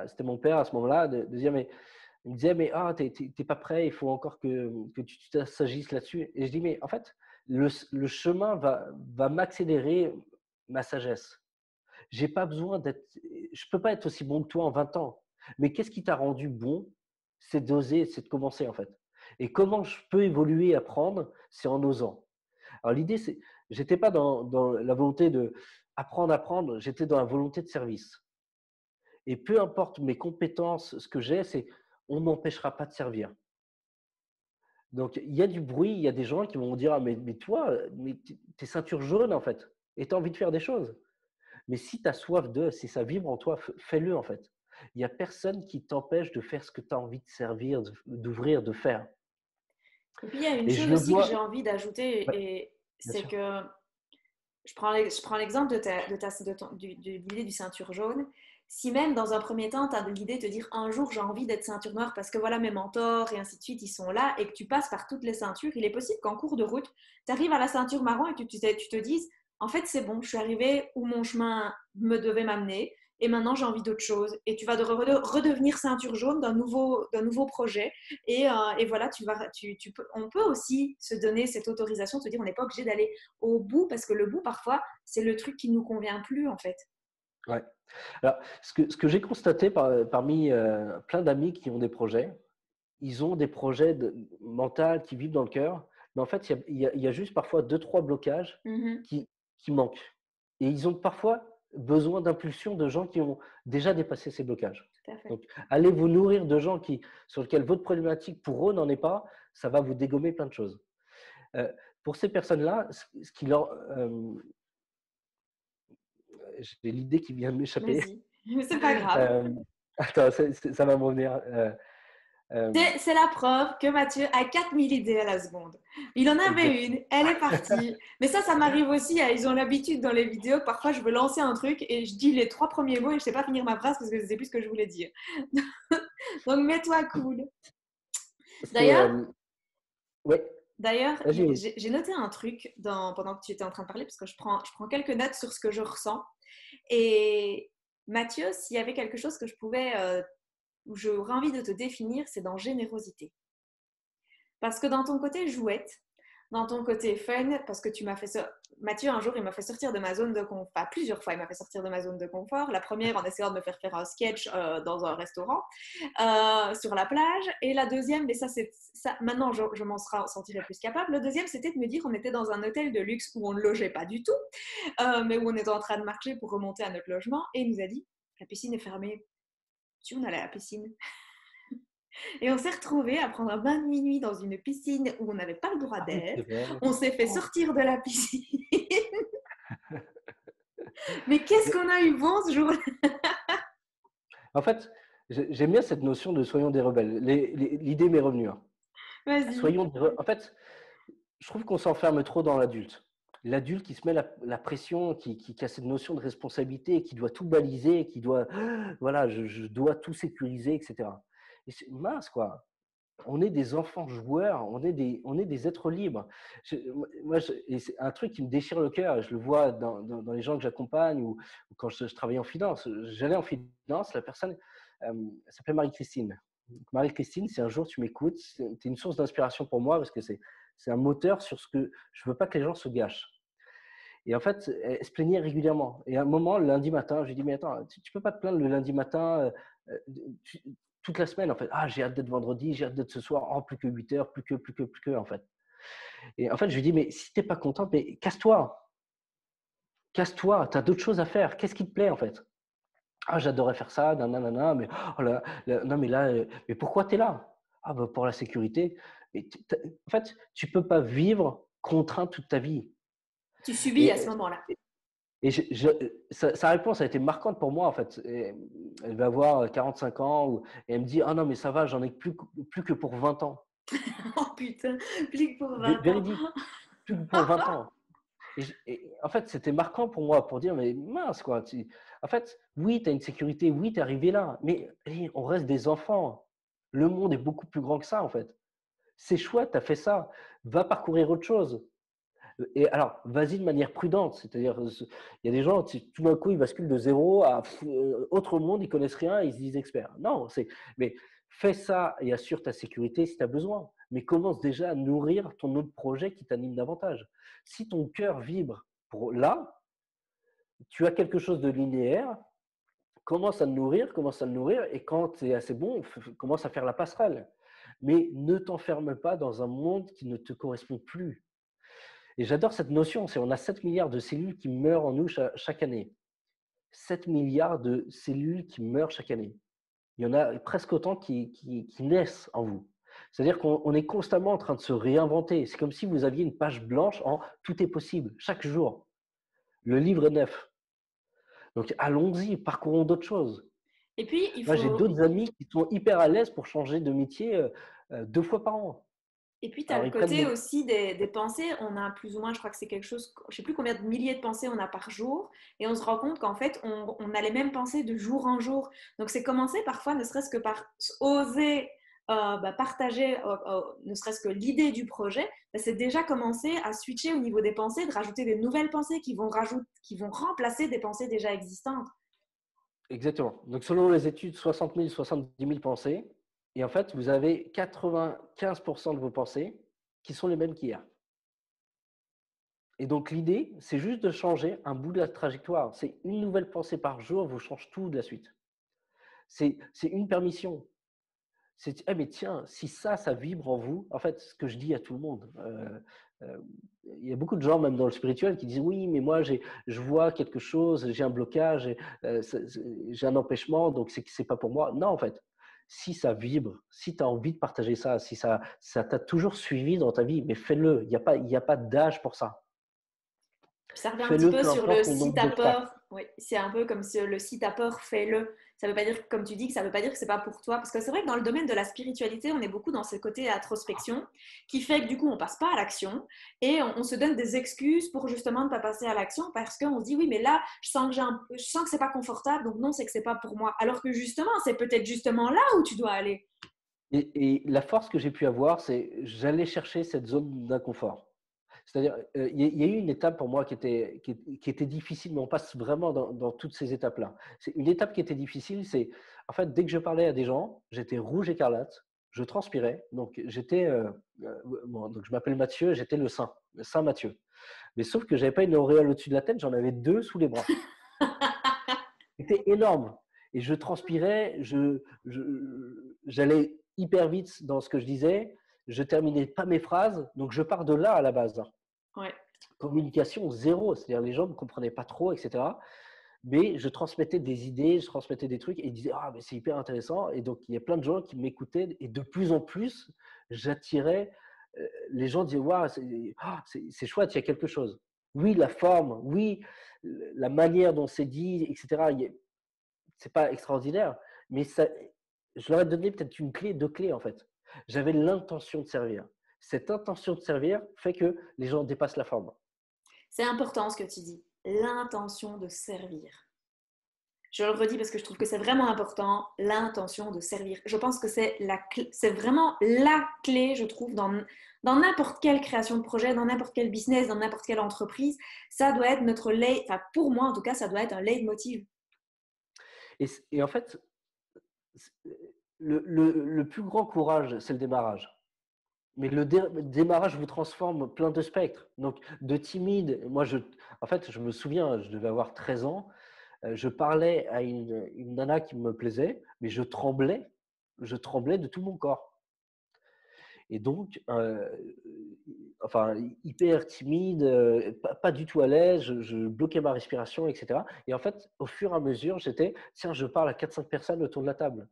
c'était mon père à ce moment-là, de dire, mais il me disait, mais ah, t'es pas prêt, il faut encore que tu t'assagisses là-dessus. Et je dis, mais en fait, le chemin va m'accélérer ma sagesse. J'ai pas besoin d'être, je peux pas être aussi bon que toi en 20 ans. Mais qu'est-ce qui t'a rendu bon? C'est d'oser, c'est de commencer en fait. Et comment je peux évoluer et apprendre? C'est en osant. Alors l'idée, c'est, j'étais pas dans la volonté de apprendre, j'étais dans la volonté de service. Et peu importe mes compétences, ce que j'ai, c'est on ne m'empêchera pas de servir. Donc il y a du bruit, il y a des gens qui vont dire: «Ah mais toi, mais tu es ceinture jaune en fait et tu as envie de faire des choses». Mais si tu as soif de, si ça vibre en toi, fais-le en fait. Il y a personne qui t'empêche de faire ce que tu as envie de servir, d'ouvrir, de faire. Et puis, il y a une Et chose je le aussi que vois. j'ai envie Ouais, d'ajouter, et bien c'est sûr. que je prends l'exemple de l'idée du ceinture jaune. Si même dans un premier temps, tu as l'idée de te dire un jour j'ai envie d'être ceinture noire parce que voilà mes mentors et ainsi de suite, ils sont là et que tu passes par toutes les ceintures, il est possible qu'en cours de route, tu arrives à la ceinture marron et que tu te dises en fait c'est bon, je suis arrivé où mon chemin me devait m'amener et maintenant j'ai envie d'autre chose. Et tu vas redevenir ceinture jaune d'un nouveau projet. Et voilà, on peut aussi se donner cette autorisation de se dire on n'est pas obligé d'aller au bout parce que le bout, parfois, c'est le truc qui ne nous convient plus en fait. Ouais. Alors, ce que j'ai constaté parmi plein d'amis qui ont des projets, ils ont des projets mentaux qui vivent dans le cœur, mais en fait, il y a juste parfois deux, trois blocages Mhm, qui, qui manquent. Et ils ont parfois besoin d'impulsion de gens qui ont déjà dépassé ces blocages. tout à fait. Donc, allez vous nourrir de gens sur lesquels votre problématique pour eux n'en est pas, ça va vous dégommer plein de choses. Euh, pour ces personnes-là, ce qui leur, j'ai l'idée qui vient de m'échapper. Vas-y, c'est pas grave. Euh, attends, ça va me revenir. C'est la preuve que Mathieu a 4000 idées à la seconde. Il en avait Exactement. une, elle est partie. Mais ça m'arrive aussi. Ils ont l'habitude dans les vidéos. Parfois, je veux lancer un truc et je dis les 3 premiers mots et je ne sais pas finir ma phrase parce que je ne sais plus ce que je voulais dire. Donc, mets-toi cool. C'est, D'ailleurs, ouais, D'ailleurs, vas-y. j'ai noté un truc pendant que tu étais en train de parler, parce que je prends quelques notes sur ce que je ressens. Et Mathieu, s'il y avait quelque chose que où j'aurais envie de te définir, c'est dans générosité. Parce que dans ton côté jouette, dans ton côté fun, parce que tu m'as fait ça. Mathieu, un jour, il m'a fait sortir de ma zone de confort. Enfin, plusieurs fois, il m'a fait sortir de ma zone de confort. La première, en essayant de me faire faire un sketch dans un restaurant sur la plage. Et la deuxième, mais ça maintenant, je m'en sentirais plus capable. Le deuxième, c'était de me dire qu'on était dans un hôtel de luxe où on ne logeait pas du tout, mais où on était en train de marcher pour remonter à notre logement. Et il nous a dit, la piscine est fermée. Si on allait à la piscine. Et on s'est retrouvés à prendre un bain de minuit dans une piscine où on n'avait pas le droit Ah oui, c'est d'être. vrai. On s'est fait Oh. sortir de la piscine. Mais qu'est-ce qu'on a eu bon ce jour-là? En fait, j'aime bien cette notion de soyons des rebelles. L'idée m'est revenue, hein. Vas-y. En fait, je trouve qu'on s'enferme trop dans l'adulte. L'adulte qui se met la pression, qui a cette notion de responsabilité, qui doit tout baliser, qui doit, voilà, je dois tout sécuriser, etc. Et c'est mince, quoi. On est des enfants joueurs, on est des êtres libres. Et c'est un truc qui me déchire le cœur. Je le vois dans les gens que j'accompagne ou quand je travaillais en finance. J'allais en finance, la personne s'appelait Marie-Christine. Marie-Christine, si un jour tu m'écoutes, tu es une source d'inspiration pour moi parce que c'est un moteur sur ce que je veux pas que les gens se gâchent. Et en fait, elle se plaignait régulièrement. Et à un moment, le lundi matin, je lui dis, mais attends, tu peux pas te plaindre le lundi matin, euh, tu- toute la semaine, en fait. Ah, j'ai hâte d'être vendredi, j'ai hâte d'être ce soir. Oh, plus que 8 heures, plus que, en fait. Et en fait, je lui dis, mais si t'es pas contente, mais casse-toi. Casse-toi, tu as d'autres choses à faire. Qu'est-ce qui te plaît, en fait? Ah, j'adorais faire ça, nanana, mais oh non, mais là, mais pourquoi tu es là? Ah, bah, pour la sécurité. Mais en fait, tu peux pas vivre contraint toute ta vie. Tu subis à ce Et, moment-là. Et sa réponse a été marquante pour moi, en fait. Et elle va avoir 45 ans et elle me dit: «Ah non, mais ça va, j'en ai plus que pour 20 ans». Oh putain, plus que pour 20 ans. Véridique, plus que pour 20 ans. Et en fait, c'était marquant pour moi pour dire: «Mais mince, quoi». En fait, oui, tu as une sécurité, oui, tu es arrivé là, mais on reste des enfants. Le monde est beaucoup plus grand que ça, en fait. C'est chouette, tu as fait ça. Va parcourir autre chose. Et alors, vas-y de manière prudente, c'est-à-dire, il y a des gens, tout d'un coup, ils basculent de zéro à autre monde, ils connaissent rien, ils se disent experts. Non, mais fais ça et assure ta sécurité si tu as besoin. mais commence déjà à nourrir ton autre projet qui t'anime davantage. Si ton cœur vibre pour là, tu as quelque chose de linéaire, commence à le nourrir, et quand tu es assez bon, commence à faire la passerelle. Mais ne t'enferme pas dans un monde qui ne te correspond plus. Et j'adore cette notion, c'est on a 7 milliards de cellules qui meurent en nous chaque année. 7 milliards de cellules qui meurent chaque année. Il y en a presque autant qui naissent en vous. C'est-à-dire qu'on est constamment en train de se réinventer. C'est comme si vous aviez une page blanche en tout est possible, chaque jour. Le livre est neuf. Donc allons-y, parcourons d'autres choses. Et puis, il Moi, j'ai faut… d'autres amis qui sont hyper à l'aise pour changer de métier 2 fois par an. Et puis, tu as Alors, le ils prennent côté des… aussi des pensées. On a plus ou moins, je crois que c'est quelque chose, je ne sais plus combien de milliers de pensées on a par jour. Et on se rend compte qu'en fait, on a les mêmes pensées de jour en jour. Donc, c'est commencer parfois, ne serait-ce que par oser partager, ne serait-ce que l'idée du projet. C'est déjà commencer à switcher au niveau des pensées, de rajouter des nouvelles pensées qui vont remplacer des pensées déjà existantes. Exactement. Donc, selon les études, 60 000, 70 000 pensées. Et en fait, vous avez 95% de vos pensées qui sont les mêmes qu'hier. Et donc, l'idée, c'est juste de changer un bout de la trajectoire. C'est une nouvelle pensée par jour, vous change tout de la suite. C'est une permission. C'est ah mais tiens, si ça vibre en vous, en fait, ce que je dis à tout le monde, il y a beaucoup de gens, même dans le spirituel, qui disent oui, mais moi, je vois quelque chose, j'ai un blocage, j'ai un empêchement, donc c'est pas pour moi. Non, en fait, si ça vibre, si tu as envie de partager ça, si ça t'a toujours suivi dans ta vie, mais fais-le. Il y a pas d'âge pour ça. Ça revient un petit Fais-le, peu peu sur le importe ton si nombre t'as d'obstacles. peur. Oui, c'est un peu comme si le si t'as peur, fais-le. Ça veut pas dire, comme tu dis, que ça veut pas dire que c'est pas pour toi. Parce que c'est vrai que dans le domaine de la spiritualité, on est beaucoup dans ce côté introspection qui fait que du coup, on passe pas à l'action et on se donne des excuses pour justement ne pas passer à l'action parce qu'on se dit oui, mais là, je sens que c'est pas confortable, donc non, c'est que c'est pas pour moi. Alors que justement, c'est peut-être justement là où tu dois aller. Et la force que j'ai pu avoir, c'est j'allais chercher cette zone d'inconfort. C'est-à-dire, il y a eu une étape pour moi qui était difficile, mais on passe vraiment dans toutes ces étapes-là. C'est une étape qui était difficile, c'est en fait, dès que je parlais à des gens, j'étais rouge écarlate, je transpirais. Donc, donc je m'appelle Mathieu, j'étais le Saint Mathieu. Mais sauf que j'avais pas une auréole au-dessus de la tête, j'en avais 2 sous les bras. C'était énorme. Et je transpirais, j'allais hyper vite dans ce que je disais, je terminais pas mes phrases, donc je pars de là à la base. Ouais. Communication zéro, c'est-à-dire les gens ne me comprenaient pas trop, etc. Mais je transmettais des idées, je transmettais des trucs et ils disaient ah mais c'est hyper intéressant. Et donc il y a plein de gens qui m'écoutaient et de plus en plus j'attirais. Les gens disaient waouh c'est chouette, il y a quelque chose. Oui la forme, oui la manière dont c'est dit, etc. C'est pas extraordinaire, mais ça, je leur ai donné peut-être une clé, 2 clés en fait. J'avais l'intention de servir. Cette intention de servir fait que les gens dépassent la forme. C'est important ce que tu dis, l'intention de servir. Je le redis parce que je trouve que c'est vraiment important, l'intention de servir. Je pense que c'est vraiment la clé, je trouve, dans n'importe quelle création de projet, dans n'importe quel business, dans n'importe quelle entreprise. Ça doit être enfin pour moi en tout cas, ça doit être un leitmotiv. Et en fait, le plus grand courage, c'est le démarrage. Mais le démarrage vous transforme plein de spectres. Donc, de timide, en fait, je me souviens, je devais avoir 13 ans, je parlais à une nana qui me plaisait, mais je tremblais de tout mon corps. Et donc, enfin, hyper timide, pas du tout à l'aise, je bloquais ma respiration, etc. Et en fait, au fur et à mesure, tiens, je parle à 4-5 personnes autour de la table.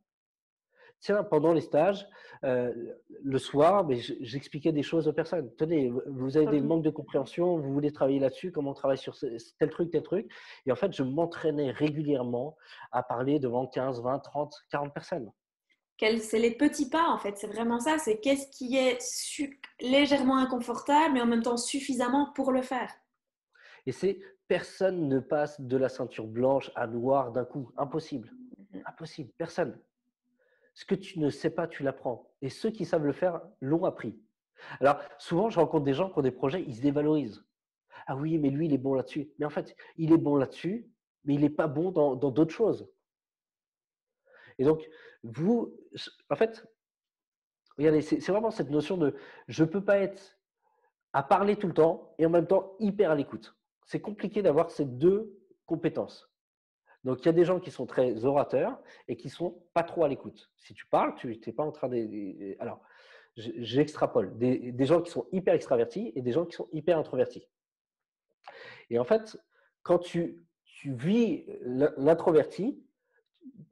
Tiens, pendant les stages, le soir, mais j'expliquais des choses aux personnes. Tenez, vous avez des manques de compréhension, vous voulez travailler là-dessus, comment on travaille sur tel truc, tel truc. Et en fait, je m'entraînais régulièrement à parler devant 15, 20, 30, 40 personnes. C'est les petits pas en fait, c'est vraiment ça, c'est qu'est-ce qui est légèrement inconfortable mais en même temps suffisamment pour le faire. Et personne ne passe de la ceinture blanche à noire d'un coup. Impossible. Impossible. Personne. Ce que tu ne sais pas, tu l'apprends. Et ceux qui savent le faire l'ont appris. Alors, souvent, je rencontre des gens qui ont des projets, ils se dévalorisent. Ah oui, mais lui, il est bon là-dessus. Mais en fait, il est bon là-dessus, mais il n'est pas bon dans d'autres choses. Et donc, en fait, regardez, c'est vraiment cette notion de je ne peux pas être à parler tout le temps et en même temps hyper à l'écoute. C'est compliqué d'avoir ces deux compétences. Donc, il y a des gens qui sont très orateurs et qui sont pas trop à l'écoute. Si tu parles, tu n'es pas en train de… Alors, j'extrapole. Des gens qui sont hyper extravertis et des gens qui sont hyper introvertis. Et en fait, quand tu vis l'introverti,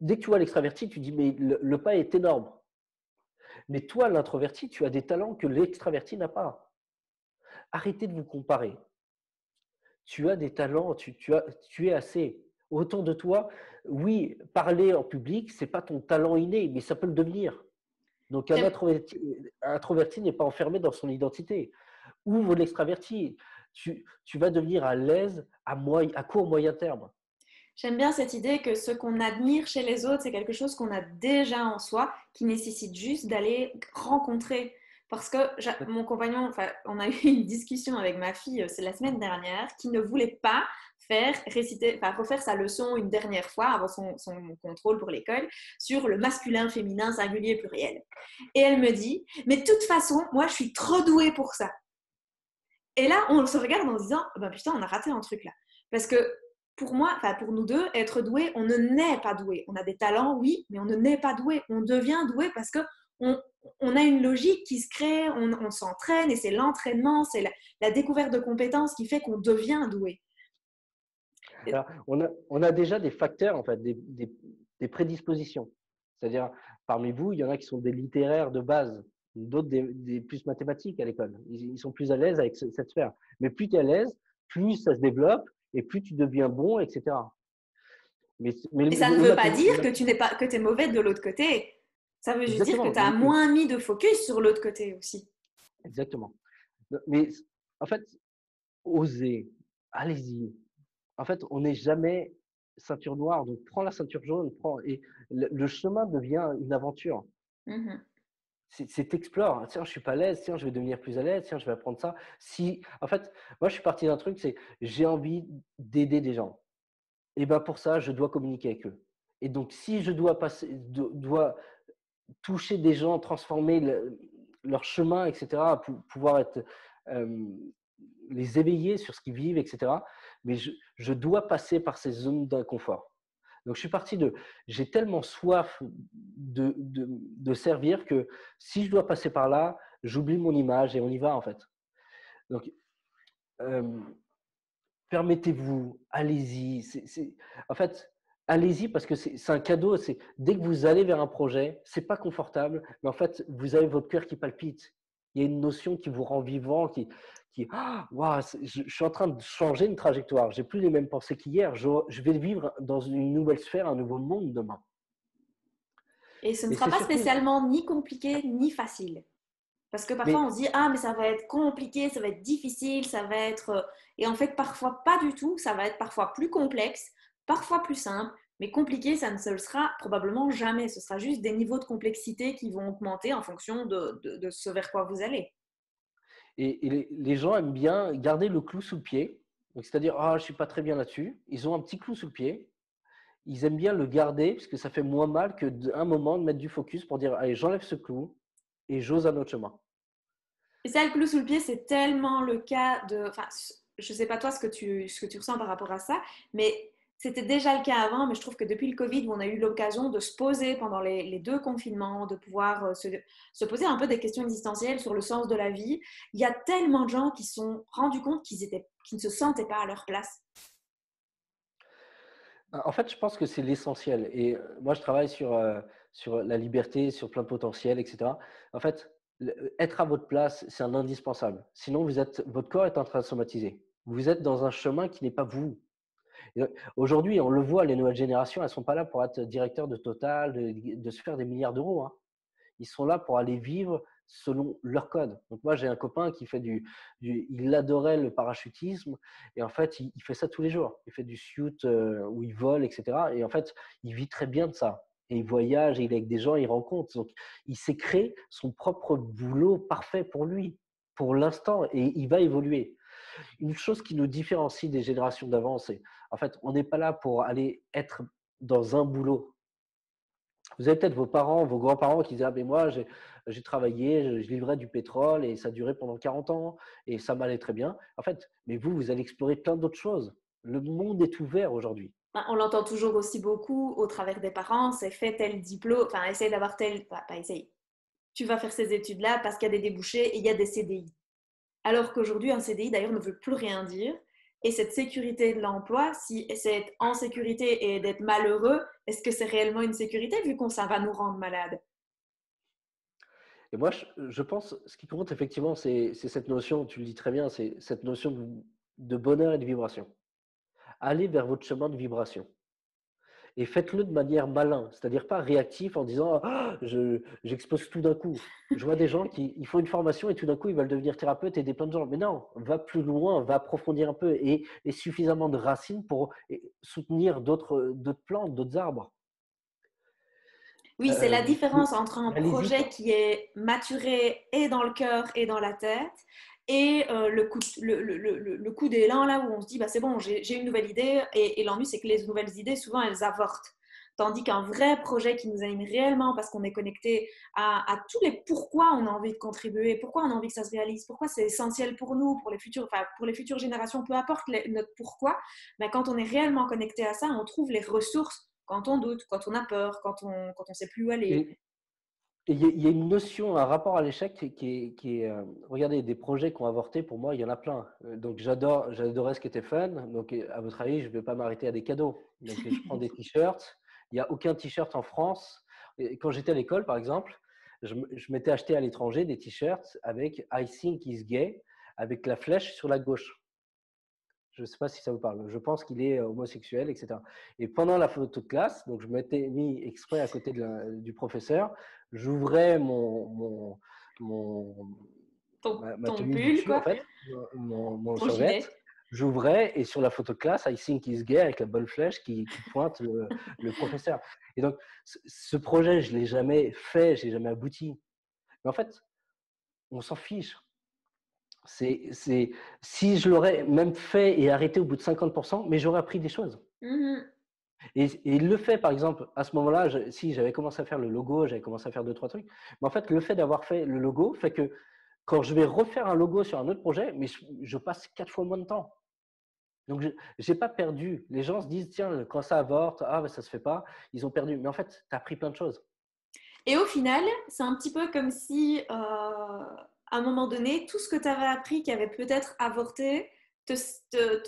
dès que tu vois l'extraverti, tu dis, mais le pas est énorme. Mais toi, l'introverti, tu as des talents que l'extraverti n'a pas. Arrêtez de vous comparer. Tu as des talents, tu es assez. Autour de toi, oui, parler en public, ce n'est pas ton talent inné, mais ça peut le devenir. Donc, un introverti n'est pas enfermé dans son identité. Ouvre l'extraverti. Tu vas devenir à l'aise à court, moyen terme. J'aime bien cette idée que ce qu'on admire chez les autres, c'est quelque chose qu'on a déjà en soi, qui nécessite juste d'aller rencontrer. Parce que mon compagnon, enfin, on a eu une discussion avec ma fille, c'est la semaine dernière, qui ne voulait pas refaire sa leçon une dernière fois avant son contrôle pour l'école sur le masculin, féminin, singulier, pluriel. Et elle me dit, mais de toute façon, moi, je suis trop douée pour ça. Et là, on se regarde en se disant, bah, putain, on a raté un truc là. Parce que pour moi, enfin pour nous deux, être doué, on ne naît pas doué. On a des talents, oui, mais on ne naît pas doué. On devient doué parce que on a une logique qui se crée, on s'entraîne et c'est l'entraînement, c'est la découverte de compétences qui fait qu'on devient doué. Alors, on a déjà des facteurs, en fait, des prédispositions. C'est-à-dire, parmi vous, il y en a qui sont des littéraires de base, d'autres des plus mathématiques à l'école. Ils sont plus à l'aise avec cette sphère. Mais plus tu es à l'aise, plus ça se développe et plus tu deviens bon, etc. Mais Et ça ne veut pas dire que tu n'es pas que tu es mauvais de l'autre côté. Ça veut juste dire que exactement. tu as moins mis de focus sur l'autre côté aussi. Exactement. Mais en fait, osez, allez-y. En fait, on n'est jamais ceinture noire, donc prends la ceinture jaune, et le chemin devient une aventure. Mm-hmm. C'est t'explores. Tiens, je suis pas à l'aise. Tiens, je vais devenir plus à l'aise. Tiens, je vais apprendre ça. En fait, moi, je suis parti d'un truc, c'est j'ai envie d'aider des gens. Et ben pour ça, je dois communiquer avec eux. Et donc, si je dois dois toucher des gens, transformer leur chemin, etc., pour pouvoir euh, les éveiller sur ce qu'ils vivent, etc. Mais je dois passer par ces zones d'inconfort. Donc, je suis parti j'ai tellement soif de servir que si je dois passer par là, j'oublie mon image et on y va, en fait. Donc, permettez-vous, allez-y. En fait, allez-y parce que c'est un cadeau. Dès que vous allez vers un projet, c'est pas confortable, mais en fait, vous avez votre cœur qui palpite. Il y a une notion qui vous rend vivant, wow, je suis en train de changer une trajectoire. J'ai plus les mêmes pensées qu'hier. Je vais vivre dans une nouvelle sphère, un nouveau monde demain. Et ce ne Et sera c'est pas surtout, spécialement ni compliqué ni facile. Parce que parfois mais on se dit, ah, mais ça va être compliqué, ça va être difficile, ça va être. Et en fait, parfois pas du tout. Ça va être parfois plus complexe, parfois plus simple. Mais compliqué, ça ne se le sera probablement jamais. Ce sera juste des niveaux de complexité qui vont augmenter en fonction de ce vers quoi vous allez. et les gens aiment bien garder le clou sous le pied. Donc, c'est-à-dire, ah, je suis pas très bien là-dessus. Ils ont un petit clou sous le pied. Ils aiment bien le garder parce que ça fait moins mal que d'un moment de mettre du focus pour dire, allez, j'enlève ce clou et j'ose un autre chemin. Et ça, le clou sous le pied, c'est tellement le cas de. Enfin, je ne sais pas toi ce que tu ressens par rapport à ça, mais c'était déjà le cas avant. Mais je trouve que depuis le Covid, où on a eu l'occasion de se poser pendant les deux confinements, de pouvoir se poser un peu des questions existentielles sur le sens de la vie, il y a tellement de gens qui se sont rendus compte qu'ils ne se sentaient pas à leur place. En fait, je pense que c'est l'essentiel. Et moi, je travaille sur la liberté, sur plein potentiel, etc. En fait, être à votre place, c'est un indispensable. Sinon, votre corps est en train de somatiser. Vous êtes dans un chemin qui n'est pas vous. Aujourd'hui, on le voit, les nouvelles générations, elles ne sont pas là pour être directeurs de Total, de se faire des milliards d'euros, hein. Ils sont là pour aller vivre selon leur code. Donc moi, j'ai un copain qui fait il adorait le parachutisme et en fait, il fait ça tous les jours. Il fait du shoot où il vole, etc. Et en fait, il vit très bien de ça. Et il voyage, et il est avec des gens, il rencontre. Donc, il s'est créé son propre boulot parfait pour lui, pour l'instant, et il va évoluer. Une chose qui nous différencie des générations d'avant, c'est en fait, on n'est pas là pour aller être dans un boulot. Vous avez peut-être vos parents, vos grands-parents qui disaient, ah, mais moi, j'ai travaillé, je livrais du pétrole et ça durait pendant 40 ans et ça m'allait très bien. En fait, mais vous allez explorer plein d'autres choses. Le monde est ouvert aujourd'hui. Ben, on l'entend toujours aussi beaucoup au travers des parents, c'est fait tel diplôme, enfin essaye d'avoir tel, pas essaye. Tu vas faire ces études-là parce qu'il y a des débouchés et il y a des CDI. Alors qu'aujourd'hui, un CDI d'ailleurs ne veut plus rien dire. Et cette sécurité de l'emploi, si c'est être en sécurité et d'être malheureux, est-ce que c'est réellement une sécurité vu qu'on ça va nous rendre malades? Et moi, je pense, ce qui compte effectivement, c'est cette notion, tu le dis très bien, c'est cette notion de bonheur et de vibration. Allez vers votre chemin de vibration. Et faites-le de manière malin, c'est-à-dire pas réactif en disant ah, j'expose tout d'un coup. Je vois des gens qui ils font une formation et tout d'un coup ils veulent devenir thérapeute et aider plein de gens. Mais non, va plus loin, va approfondir un peu et suffisamment de racines pour soutenir d'autres plantes, d'autres arbres. Oui, c'est la différence entre un Allez-y projet quoi. qui est maturé et dans le cœur et dans la tête et le coup d'élan là où on se dit bah, c'est bon, j'ai une nouvelle idée et l'ennui c'est que les nouvelles idées souvent elles avortent. Tandis qu'un vrai projet qui nous anime réellement parce qu'on est connecté à tous les pourquoi on a envie de contribuer, pourquoi on a envie que ça se réalise, pourquoi c'est essentiel pour nous, pour les futures générations, peu importe notre pourquoi, ben, quand on est réellement connecté à ça, on trouve les ressources quand on doute, quand on a peur, quand on sait plus où aller. Et il y a une notion, un rapport à l'échec regardez, des projets qui ont avorté, pour moi, il y en a plein. Donc, j'adorais ce qui était fun. Donc, à votre avis, je ne vais pas m'arrêter à des cadeaux. Donc, je prends des t-shirts. Il n'y a aucun t-shirt en France. Et quand j'étais à l'école, par exemple, je m'étais acheté à l'étranger des t-shirts avec I think he's gay, avec la flèche sur la gauche. Je ne sais pas si ça vous parle. Je pense qu'il est homosexuel, etc. Et pendant la photo de classe, donc je m'étais mis exprès à côté du professeur. J'ouvrais mon, ma Ton tenue du pull, dessus, en quoi, fait, mon ton survêt. gilet. J'ouvrais et sur la photo de classe, I think he's gay avec la bonne flèche qui pointe le professeur. Et donc, ce projet, je ne l'ai jamais fait, je n'ai jamais abouti. Mais en fait, on s'en fiche. Si je l'aurais même fait et arrêté au bout de 50%, mais j'aurais appris des choses. Mhm. Et le fait, par exemple, à ce moment-là, si j'avais commencé à faire le logo, j'avais commencé à faire 2, 3 trucs, mais en fait, le fait d'avoir fait le logo fait que quand je vais refaire un logo sur un autre projet, mais je passe 4 fois moins de temps. Donc, je n'ai pas perdu. Les gens se disent, tiens, quand ça avorte, ah, ben, ça ne se fait pas, ils ont perdu. Mais en fait, tu as appris plein de choses. Et au final, c'est un petit peu comme si, à un moment donné, tout ce que tu avais appris qui avait peut-être avorté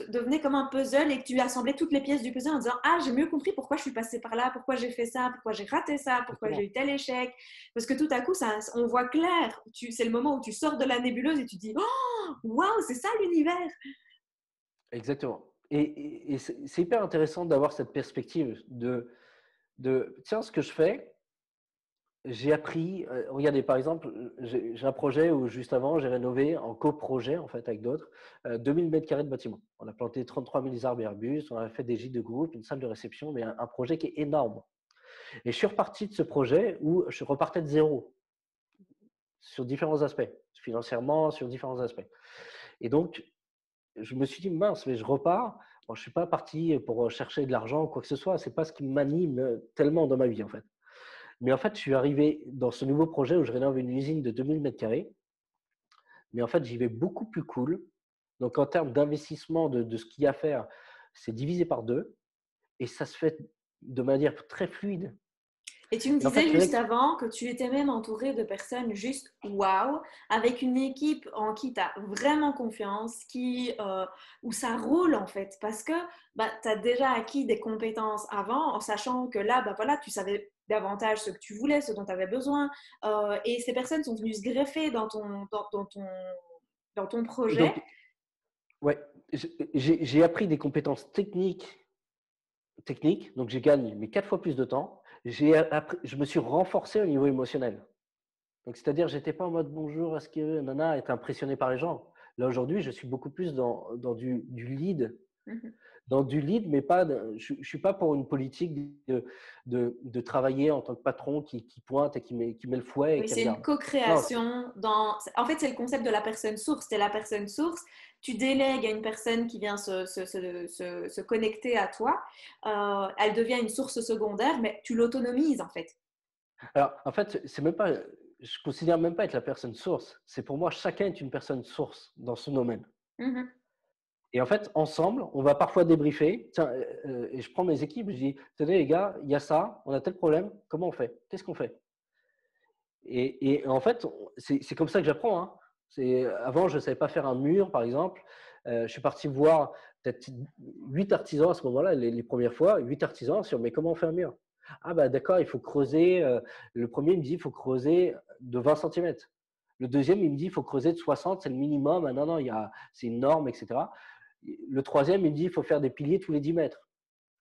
devenait comme un puzzle et que tu assemblais toutes les pièces du puzzle en disant ah, j'ai mieux compris pourquoi je suis passée par là, pourquoi j'ai fait ça, pourquoi j'ai raté ça, pourquoi j'ai Exactement. eu tel échec. Parce que tout à coup, ça, on voit clair. C'est le moment où tu sors de la nébuleuse et tu dis oh, waouh, c'est ça l'univers. Exactement. Et c'est hyper intéressant d'avoir cette perspective tiens, ce que je fais, j'ai appris, regardez, par exemple, j'ai un projet où juste avant, j'ai rénové en coprojet, en fait, avec d'autres, 2000 mètres carrés de bâtiment. On a planté 33 000 arbres et arbustes, on a fait des gîtes de groupe, une salle de réception, mais un projet qui est énorme. Et je suis reparti de ce projet où je repartais de zéro sur différents aspects, financièrement, sur différents aspects. Et donc, je me suis dit, mince, mais je repars. Bon, je ne suis pas parti pour chercher de l'argent ou quoi que ce soit. Ce n'est pas ce qui m'anime tellement dans ma vie, en fait. Mais en fait, je suis arrivé dans ce nouveau projet où je rénove une usine de 2000 mètres carrés. Mais en fait, j'y vais beaucoup plus cool. Donc, en termes d'investissement de ce qu'il y a à faire, c'est divisé par deux. Et ça se fait de manière très fluide. Et tu me Et en disais fait, juste avant que tu étais même entouré de personnes juste waouh, avec une équipe en qui tu as vraiment confiance, où ça roule en fait, parce que bah, tu as déjà acquis des compétences avant, en sachant que là, bah, voilà, tu savais davantage ce que tu voulais, ce dont tu avais besoin, et ces personnes sont venues se greffer dans ton et projet. donc ouais, j'ai appris des compétences techniques, donc j'ai gagné mais 4 fois plus de temps. Je me suis renforcé au niveau émotionnel. Donc, c'est-à-dire, j'étais pas en mode bonjour, est-ce que nana est impressionné par les gens. Là, aujourd'hui, je suis beaucoup plus dans du lead. Mhm. Dans du lead, mais pas, je ne suis pas pour une politique de travailler en tant que patron qui pointe et qui met le fouet et Oui, qui c'est une regarde. Non, co-création dans. En fait, c'est le concept de la personne source. C'est la personne source. Tu délègues à une personne qui vient se connecter à toi. Elle devient une source secondaire, mais tu l'autonomises en fait. Alors, en fait, c'est même pas, je considère même pas être la personne source. C'est pour moi, chacun est une personne source dans son domaine. Mhm. Et en fait, ensemble, on va parfois débriefer. Tiens, et je prends mes équipes, je dis, tenez les gars, il y a ça, on a tel problème, comment on fait? Qu'est-ce qu'on fait? Et en fait, c'est comme ça que j'apprends, hein. Avant, je ne savais pas faire un mur, par exemple. Je suis parti voir peut-être 8 artisans à ce moment-là, les premières fois, 8 artisans sur, mais comment on fait un mur? Ah bah d'accord, il faut creuser. Le premier, il me dit, il faut creuser de 20 centimètres. Le deuxième, il me dit, il faut creuser de 60, c'est le minimum. Ah non, non, c'est une norme, etc. Le troisième, il me dit, il faut faire des piliers tous les 10 mètres.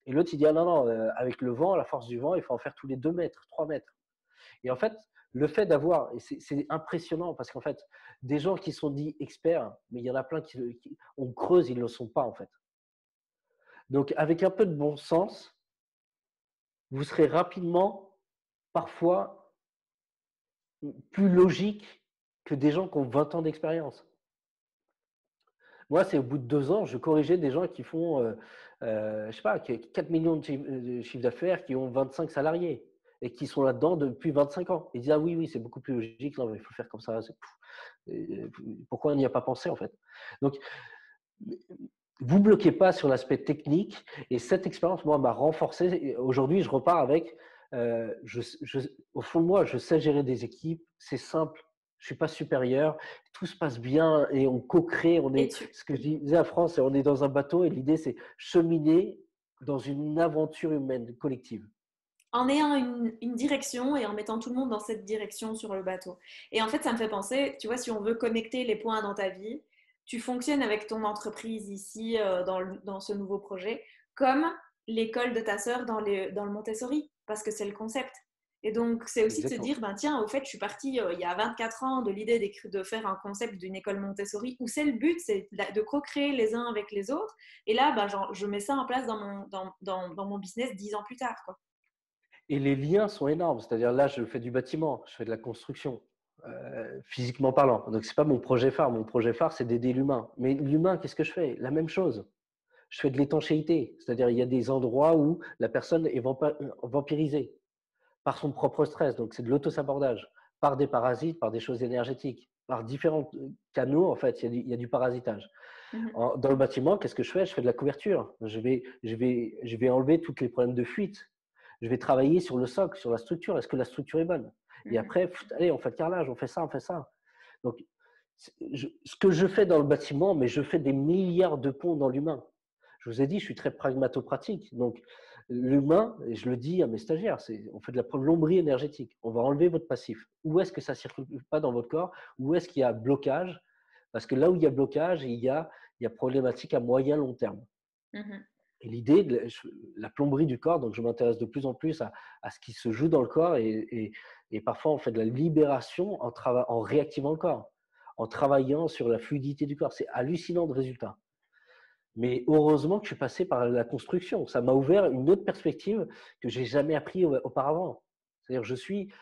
Et l'autre, il dit, ah non, non, avec le vent, la force du vent, il faut en faire tous les 2 mètres, 3 mètres. Et en fait, le fait d'avoir, et c'est impressionnant parce qu'en fait, des gens qui sont dits experts, mais il y en a plein on creuse, ils ne le sont pas en fait. Donc, avec un peu de bon sens, vous serez rapidement, parfois, plus logique que des gens qui ont 20 ans d'expérience. Moi, c'est au bout de 2 ans, je corrigeais des gens qui font, je sais pas, 4 millions de chiffre d'affaires, qui ont 25 salariés et qui sont là-dedans depuis 25 ans. Ils disent, ah oui, oui, c'est beaucoup plus logique, non, mais il faut faire comme ça. Pourquoi on n'y a pas pensé en fait? Donc, vous ne bloquez pas sur l'aspect technique et cette expérience, moi, m'a renforcé. Aujourd'hui, je repars avec, au fond de moi, je sais gérer des équipes, c'est simple, je ne suis pas supérieur, tout se passe bien et on co-crée, Et tu ce que je disais à France, on est dans un bateau et l'idée, c'est cheminer dans une aventure humaine collective. en ayant une direction et en mettant tout le monde dans cette direction sur le bateau. Et en fait, ça me fait penser, tu vois, si on veut connecter les points dans ta vie, tu fonctionnes avec ton entreprise ici, dans ce nouveau projet, comme l'école de ta sœur dans le Montessori, parce que c'est le concept. Et donc, c'est aussi de se Exactement. dire, ben tiens, au fait, je suis partie il y a 24 ans de l'idée de faire un concept d'une école Montessori, où c'est le but, c'est de co-créer les uns avec les autres. Et là, ben, je mets ça en place dans mon business 10 ans plus tard, quoi. Et les liens sont énormes. C'est-à-dire là, je fais du bâtiment, je fais de la construction, physiquement parlant. Donc, ce n'est pas mon projet phare. Mon projet phare, c'est d'aider l'humain. Mais l'humain, qu'est-ce que je fais? La même chose. Je fais de l'étanchéité. C'est-à-dire, il y a des endroits où la personne est vampirisée par son propre stress. Donc, c'est de l'autosabordage, par des parasites, par des choses énergétiques, par différents canaux, en fait, il y a du parasitage. Mhm. Dans le bâtiment, qu'est-ce que je fais? Je fais de la couverture. Je vais enlever tous les problèmes de fuite. Je vais travailler sur le socle, sur la structure. Est-ce que la structure est bonne? Et Mhm. après, allez, on fait le carrelage, on fait ça, on fait ça. Donc, ce que je fais dans le bâtiment, mais je fais des milliards de ponts dans l'humain. Je vous ai dit, je suis très pragmato-pratique. Donc, l'humain, et je le dis à mes stagiaires, on fait de la plomberie énergétique. On va enlever votre passif. Où est-ce que ça ne circule pas dans votre corps? Où est-ce qu'il y a blocage? Parce que là où il y a blocage, il y a problématique à moyen long terme. Mhm. Et l'idée de la plomberie du corps, donc je m'intéresse de plus en plus à ce qui se joue dans le corps et parfois on fait de la libération en réactivant le corps, en travaillant sur la fluidité du corps. C'est hallucinant de résultats. Mais heureusement que je suis passé par la construction. Ça m'a ouvert une autre perspective que j'ai jamais appris auparavant. C'est-à-dire, je suis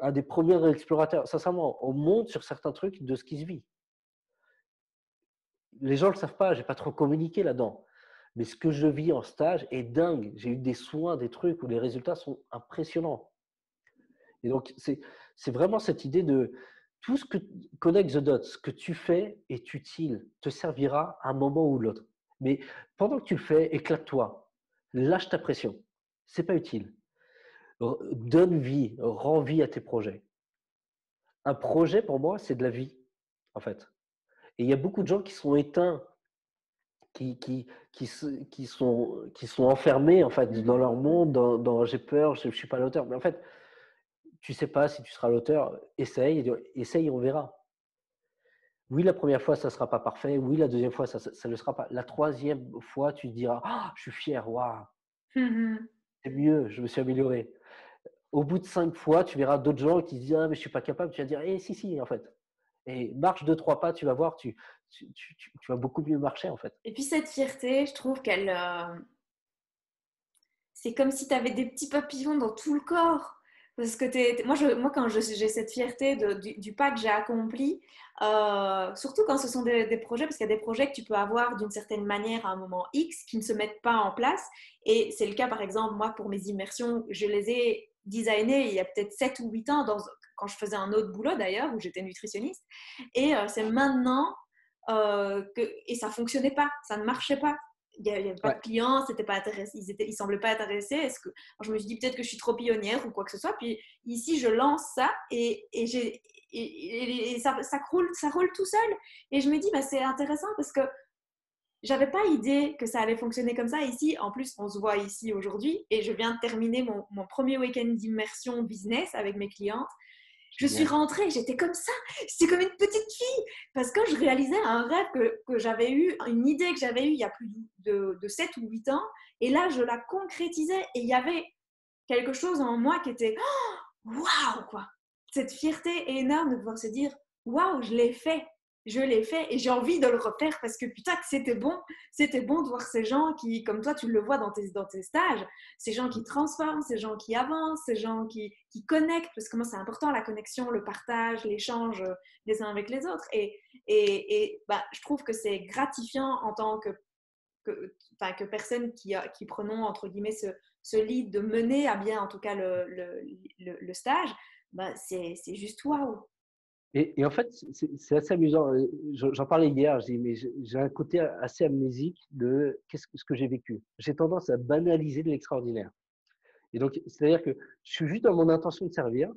un des premiers explorateurs. Sincèrement, on monte sur certains trucs de ce qui se vit. Les gens ne le savent pas, j'ai pas trop communiqué là-dedans. Mais ce que je vis en stage est dingue. J'ai eu des soins, des trucs où les résultats sont impressionnants. Et donc, c'est vraiment cette idée de tout ce que connect the dots, ce que tu fais est utile, te servira à un moment ou l'autre. Mais pendant que tu le fais, éclate-toi, lâche ta pression. C'est pas utile. Donne vie, rends vie à tes projets. Un projet, pour moi, c'est de la vie, en fait. Et il y a beaucoup de gens qui sont éteints, qui sont enfermés en fait dans Mhm. leur monde, j'ai peur, je suis pas l'auteur. Mais en fait, tu sais pas si tu seras l'auteur. Essaye, on verra. Oui, la première fois, ça sera pas parfait. Oui, la deuxième fois, ça ne le sera pas. La troisième fois, tu te diras, ah, je suis fier, waouh, Mhm. c'est mieux, je me suis amélioré. Au bout de 5 fois, tu verras d'autres gens qui se disent, ah, mais je suis pas capable. Tu vas dire, eh, si, si, en fait. Et marche 2, 3 pas, tu vas voir, tu vas beaucoup mieux marcher, en fait. Et puis cette fierté, je trouve c'est comme si tu avais des petits papillons dans tout le corps. Parce que moi, quand j'ai cette fierté du pas que j'ai accompli, surtout quand ce sont des projets, parce qu'il y a des projets que tu peux avoir d'une certaine manière à un moment X qui ne se mettent pas en place. Et c'est le cas, par exemple, moi, pour mes immersions, je les ai designé il y a peut-être 7 ou 8 ans, quand je faisais un autre boulot d'ailleurs, où j'étais nutritionniste. Et c'est maintenant et ça ne fonctionnait pas, ça ne marchait pas. Il n'y avait pas de Ouais. clients, c'était pas intéressé, ils ne semblaient pas intéressés. Alors, je me suis dit peut-être que je suis trop pionnière ou quoi que ce soit. Puis ici, je lance ça et ça roule tout seul. Et je me dis, bah, c'est intéressant parce que j'avais pas idée que ça allait fonctionner comme ça ici. En plus, on se voit ici aujourd'hui et je viens de terminer mon premier week-end d'immersion business avec mes clientes. Je suis Génial. rentrée, j'étais comme ça, j'étais comme une petite fille parce que je réalisais un rêve que j'avais eu, une idée que j'avais eue il y a plus de 7 ou 8 ans. Et là, je la concrétisais et il y avait quelque chose en moi qui était waouh, quoi. Cette fierté énorme de pouvoir se dire waouh, je l'ai fait. Je l'ai fait et j'ai envie de le refaire parce que putain, que c'était bon. C'était bon de voir ces gens qui, comme toi, tu le vois dans tes stages, ces gens qui transforment, ces gens qui avancent, ces gens qui connectent. Parce que moi, c'est important la connexion, le partage, l'échange les uns avec les autres. Et bah, je trouve que c'est gratifiant en tant que personne qui prenons, entre guillemets, ce lead de mener à bien, en tout cas, le stage. Bah, c'est juste waouh. Et en fait, c'est assez amusant. J'en parlais hier, je dis, mais j'ai un côté assez amnésique de ce que j'ai vécu. J'ai tendance à banaliser de l'extraordinaire. Et donc, c'est-à-dire que je suis juste dans mon intention de servir.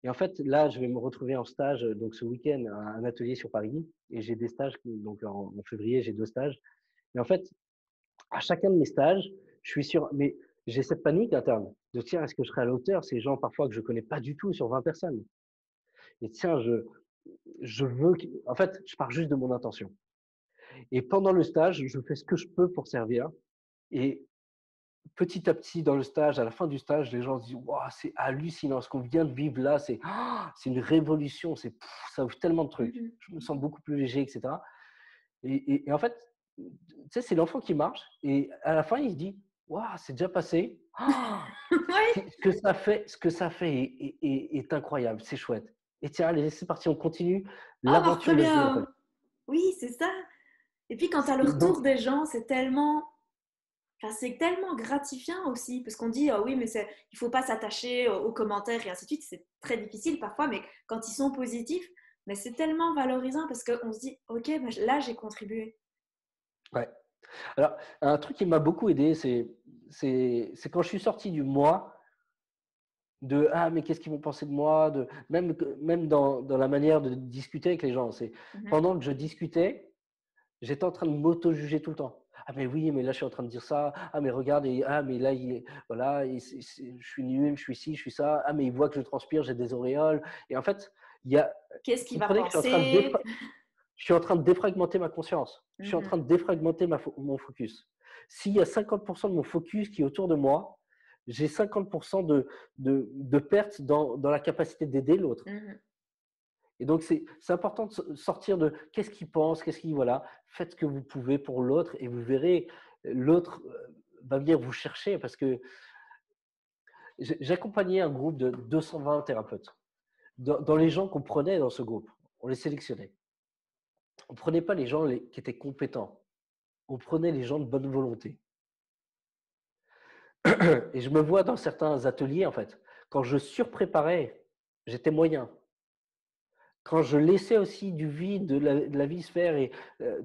Et en fait, là, je vais me retrouver en stage, donc ce week-end, à un atelier sur Paris. Et j'ai des stages, donc en février, j'ai 2 stages. Et en fait, à chacun de mes stages, je suis sûr, mais j'ai cette panique interne de tiens, est-ce que je serai à l'auteur? Ces gens parfois que je connais pas du tout sur 20 personnes. Et tiens, je veux, en fait, je pars juste de mon intention. Et pendant le stage, je fais ce que je peux pour servir. Et petit à petit, dans le stage, à la fin du stage, les gens se disent waouh, c'est hallucinant ce qu'on vient de vivre là, c'est une révolution, ça ouvre tellement de trucs. Mhm. Je me sens beaucoup plus léger, etc. Et en fait, tu sais, c'est l'enfant qui marche et à la fin, il se dit waouh, c'est déjà passé. Ouais. Ce que ça fait est incroyable, c'est chouette. Et tiens, allez, c'est parti, on continue Oh, on l'aventure de vie en fait. revient. Oui, c'est ça. Et puis quand tu as le Et retour donc, des gens, c'est tellement gratifiant aussi, parce qu'on dit, oh oui, mais il ne faut pas s'attacher aux commentaires et ainsi de suite. C'est très difficile parfois, mais quand ils sont positifs, mais c'est tellement valorisant parce qu'on se dit, ok, bah, là, j'ai contribué. ouais. Alors, un truc qui m'a beaucoup aidé, c'est quand je suis sorti du moi, de ah, mais qu'est-ce qu'ils vont penser de moi, même dans la manière de discuter avec les gens. C'est Mhm. pendant que je discutais, j'étais en train de m'auto-juger tout le temps. Ah, mais oui, mais là, je suis en train de dire ça. Ah, mais regarde, ah, mais là, voilà, je suis nul, je suis ci, je suis ça. Ah, mais il voit que je transpire, j'ai des auréoles. Et en fait, il y a, Qu'est-ce qu'il va comprenez que penser? je suis en train de défragmenter ma conscience. Je suis en Mhm. train de défragmenter mon focus. S'il y a 50% de mon focus qui est autour de moi, j'ai 50% de perte dans la capacité d'aider l'autre. Mhm. Et donc, c'est important de sortir de qu'est-ce qu'il pense, voilà. Faites ce que vous pouvez pour l'autre et vous verrez, l'autre va venir vous chercher parce que j'accompagnais un groupe de 220 thérapeutes. Dans les gens qu'on prenait dans ce groupe, on les sélectionnait. On ne prenait pas les gens qui étaient compétents. On prenait les gens de bonne volonté. Et je me vois dans certains ateliers, en fait, quand je surpréparais, j'étais moyen. Quand je laissais aussi du vide, de la vie se faire et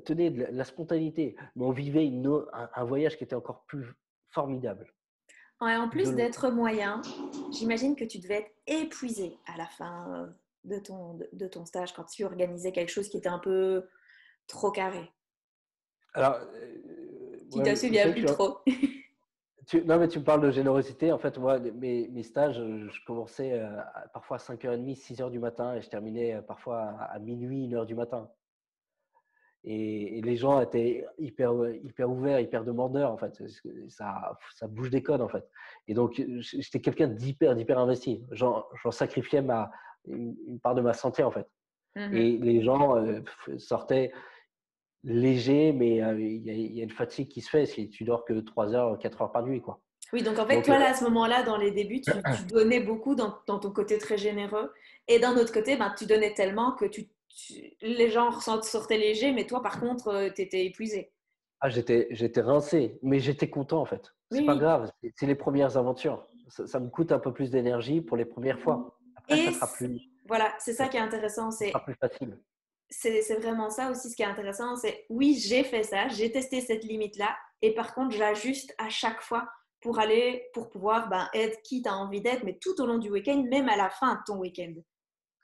tenez, de la spontanéité, mais on vivait un voyage qui était encore plus formidable. Ouais, en De plus loin. d'être moyen, j'imagine que tu devais être épuisé à la fin de ton stage quand tu organisais quelque chose qui était un peu trop carré. Alors, Tu t'en ouais, vous souviens savez plus que trop. non, mais tu me parles de générosité. En fait, moi, mes stages, je commençais parfois à 5h30, 6h du matin et je terminais parfois à minuit, 1h du matin. Et les gens étaient hyper ouverts, hyper demandeurs, en fait. Ça bouge des codes, en fait. Et donc, j'étais quelqu'un d'hyper investi. J'en sacrifiais une part de ma santé, en fait. Mhm. Et les gens sortaient légers, mais il y a une fatigue qui se fait si tu dors que 3 heures, 4 heures par nuit, quoi. Oui, donc en fait, Donc, toi, là, à ce moment-là, dans les débuts, tu donnais beaucoup dans ton côté très généreux. Et d'un autre côté, ben, tu donnais tellement que les gens sortaient légers, mais toi, par contre, tu étais épuisé. j'étais rincé, mais j'étais content, en fait. Oui, C'est pas oui. grave, c'est les premières aventures. ça me coûte un peu plus d'énergie pour les premières fois. Après, Et voilà, c'est ça qui est intéressant. ça sera plus facile. C'est vraiment ça aussi ce qui est intéressant. C'est oui, j'ai fait ça, j'ai testé cette limite-là. Et par contre, j'ajuste à chaque fois pour pouvoir être qui tu as envie d'être, mais tout au long du week-end, même à la fin de ton week-end.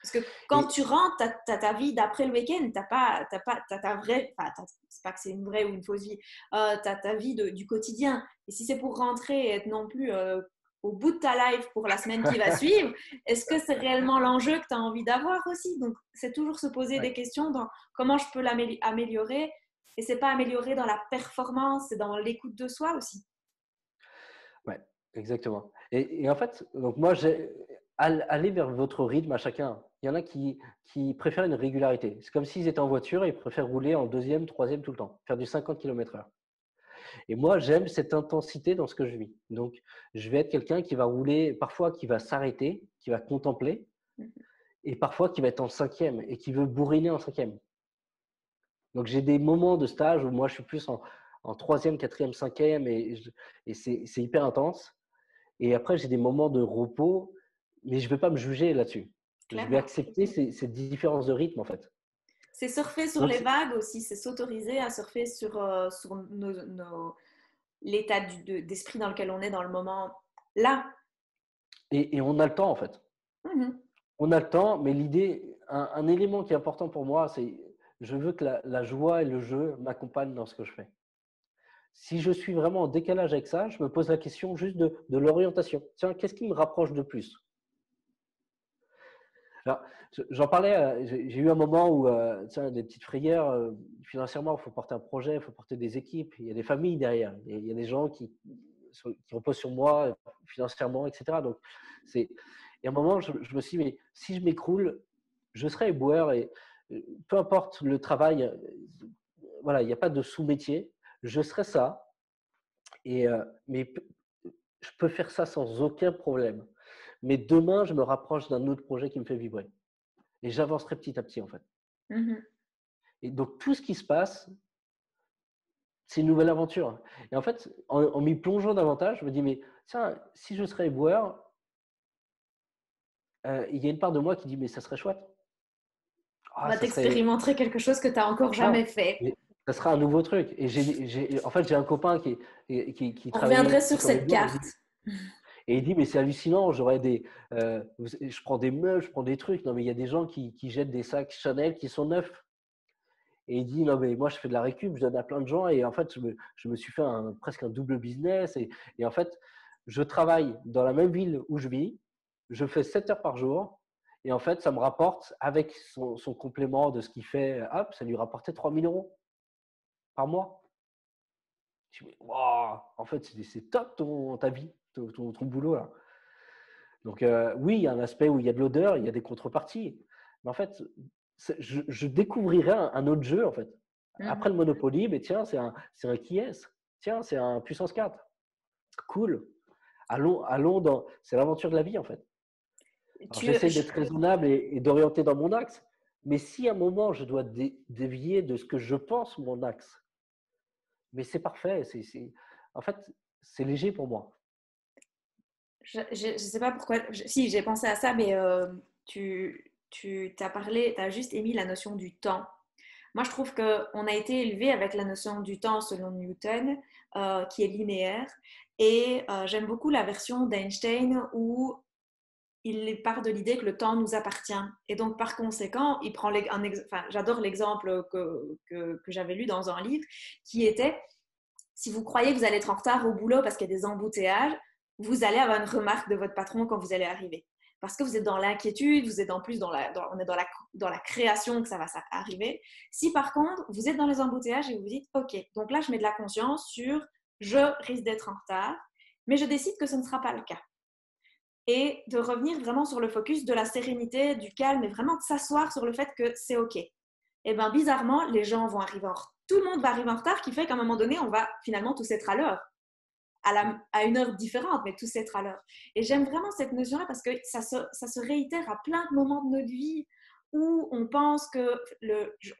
Parce que quand tu rentres, tu as ta vie d'après le week-end, t'as ta vraie, enfin, c'est pas que c'est une vraie ou une fausse vie, tu as ta vie du quotidien. Et si c'est pour rentrer et être non plus au bout de ta life pour la semaine qui va suivre, est-ce que c'est réellement l'enjeu que tu as envie d'avoir aussi? Donc, c'est toujours se poser des questions dans comment je peux l'améliorer. Et c'est pas améliorer dans la performance, c'est dans l'écoute de soi aussi. Ouais, exactement. Et en fait, donc moi, aller vers votre rythme à chacun. Il y en a qui préfèrent une régularité. C'est comme s'ils étaient en voiture et ils préfèrent rouler en deuxième, troisième tout le temps, faire du 50 km/h. Et moi, j'aime cette intensité dans ce que je vis. Donc, je vais être quelqu'un qui va rouler, parfois qui va s'arrêter, qui va contempler, et parfois qui va être en cinquième et qui veut bourriner en cinquième. Donc, j'ai des moments de stage où moi, je suis plus en troisième, quatrième, cinquième, et c'est hyper intense. Et après, j'ai des moments de repos, mais je ne vais pas me juger là-dessus. Je vais accepter ces différences de rythme, en fait. C'est surfer sur les vagues aussi, c'est s'autoriser à surfer sur l'état d'esprit dans lequel on est dans le moment là. Et on a le temps, en fait. On a le temps, mais l'idée, un élément qui est important pour moi, c'est je veux que la joie et le jeu m'accompagnent dans ce que je fais. Si je suis vraiment en décalage avec ça, je me pose la question juste de l'orientation. Tiens, qu'est-ce qui me rapproche de plus? Alors, j'en parlais, j'ai eu un moment où, tiens, des petites frayeurs, financièrement, il faut porter un projet, il faut porter des équipes, il y a des familles derrière, il y a des gens qui reposent sur moi financièrement, etc. Donc, et à un moment, je me suis dit, mais si je m'écroule, je serai éboueur et peu importe le travail, voilà, il n'y a pas de sous-métier, je serai ça, mais je peux faire ça sans aucun problème. Mais demain, je me rapproche d'un autre projet qui me fait vibrer. Et j'avancerai petit à petit, en fait. Et donc, tout ce qui se passe, c'est une nouvelle aventure. Et en fait, en m'y plongeant davantage, je me dis, mais tiens, si je serais éboueur, il y a une part de moi qui dit, mais ça serait chouette. On va t'expérimenter quelque chose que tu n'as encore jamais fait. Ça sera un nouveau truc. Et en fait, j'ai un copain qui On reviendrait sur cette carte. Et il dit, mais c'est hallucinant, je prends des meubles, je prends des trucs. Non, mais il y a des gens qui jettent des sacs Chanel qui sont neufs. Et il dit, non, mais moi, je fais de la récup, je donne à plein de gens. Et en fait, je me suis fait presque un double business. Et en fait, je travaille dans la même ville où je vis. Je fais 7 heures par jour. Et en fait, ça me rapporte, avec son complément de ce qu'il fait, hop, ça lui rapportait 3 000 € par mois. Je me dis, wow, en fait, c'est top ta vie, ton boulot là. Donc, oui, il y a un aspect où il y a de l'odeur, il y a des contreparties. Mais en fait, je découvrirai un autre jeu, en fait. Après le Monopoly, mais tiens, c'est un qui est. Tiens, c'est un puissance 4. Cool. Allons dans. C'est l'aventure de la vie, en fait. J'essaie d'être raisonnable et d'orienter dans mon axe. Mais si à un moment, je dois dévier de ce que je pense mon axe, mais c'est parfait. En fait, c'est léger pour moi. Je ne sais pas pourquoi. Si, j'ai pensé à ça, mais tu as juste émis la notion du temps. Moi, je trouve qu'on a été élevé avec la notion du temps selon Newton, qui est linéaire. Et j'aime beaucoup la version d'Einstein où il part de l'idée que le temps nous appartient. Et donc, par conséquent, il prend j'adore l'exemple que j'avais lu dans un livre, qui était, si vous croyez que vous allez être en retard au boulot parce qu'il y a des embouteillages, vous allez avoir une remarque de votre patron quand vous allez arriver. Parce que vous êtes dans l'inquiétude, vous êtes en plus on est dans la création que ça va arriver. Si par contre, vous êtes dans les embouteillages et vous vous dites, OK, donc là, je mets de la conscience sur je risque d'être en retard, mais je décide que ce ne sera pas le cas. Et de revenir vraiment sur le focus de la sérénité, du calme, et vraiment de s'asseoir sur le fait que c'est OK. Et bien, bizarrement, les gens vont arriver en retard. Tout le monde va arriver en retard, qui fait qu'à un moment donné, on va finalement tous être à l'heure. À une heure différente, mais tous être à l'heure. Et j'aime vraiment cette notion-là parce que ça se réitère à plein de moments de notre vie où on pense que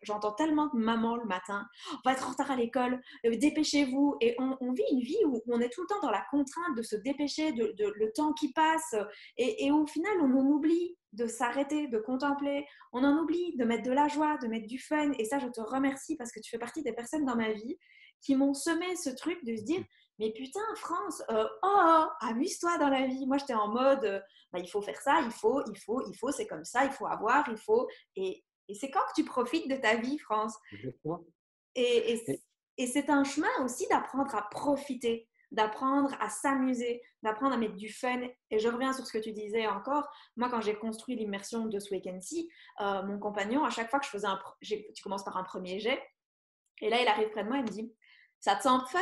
j'entends tellement de mamans le matin, on va être en retard à l'école, dépêchez-vous. Et on vit une vie où on est tout le temps dans la contrainte de se dépêcher, de le temps qui passe, et au final, on en oublie de s'arrêter, de contempler, on en oublie de mettre de la joie, de mettre du fun. Et ça, je te remercie parce que tu fais partie des personnes dans ma vie qui m'ont semé ce truc de se dire, mais putain, France, amuse-toi dans la vie. Moi, j'étais en mode, il faut faire ça, il faut, c'est comme ça, il faut avoir, il faut. Et c'est quand que tu profites de ta vie, France. Exactement. Et, et, Et, et c'est un chemin aussi d'apprendre à profiter, d'apprendre à s'amuser, d'apprendre à mettre du fun. Et je reviens sur ce que tu disais encore. Moi, quand j'ai construit l'immersion de ce week-end-ci, mon compagnon, à chaque fois que je faisais tu commences par un premier jet, et là, il arrive près de moi et me dit, ça te semble fun?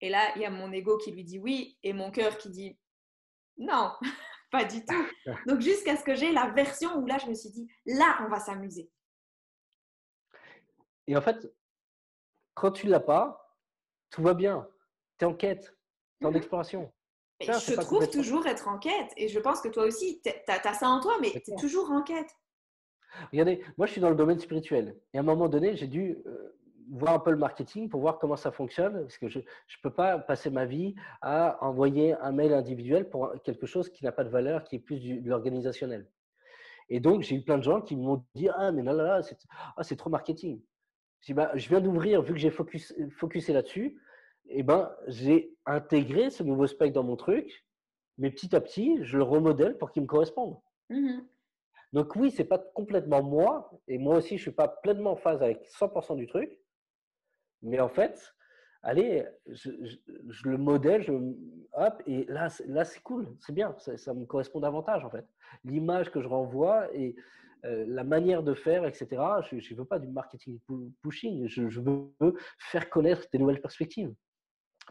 Et là, il y a mon ego qui lui dit oui et mon cœur qui dit non, pas du tout. Donc, jusqu'à ce que j'ai la version où là, je me suis dit, là, on va s'amuser. et en fait, quand tu ne l'as pas, tout va bien. Tu es en quête, tu es en Mm-hmm. exploration. Et Tiens, c'est je pas trouve complètement. toujours être en quête. Et je pense que toi aussi, tu as ça en toi, mais tu es D'accord. toujours en quête. Regardez, moi je suis dans le domaine spirituel. Et à un moment donné, j'ai dû voir un peu le marketing pour voir comment ça fonctionne. Parce que je ne peux pas passer ma vie à envoyer un mail individuel pour quelque chose qui n'a pas de valeur, qui est plus de l'organisationnel. Et donc, j'ai eu plein de gens qui m'ont dit: ah, mais là, c'est trop marketing. Je dis, bah, je viens d'ouvrir, vu que j'ai focusé là-dessus, et ben, j'ai intégré ce nouveau spec dans mon truc, mais petit à petit, je le remodèle pour qu'il me corresponde. Mm-hmm. Donc oui, c'est pas complètement moi, et moi aussi, je suis pas pleinement en phase avec 100% du truc, mais en fait, allez, je le modèle, hop, et là, c'est cool, c'est bien, ça me correspond davantage en fait. L'image que je renvoie et la manière de faire, etc. Je ne veux pas du marketing pushing, je veux faire connaître des nouvelles perspectives.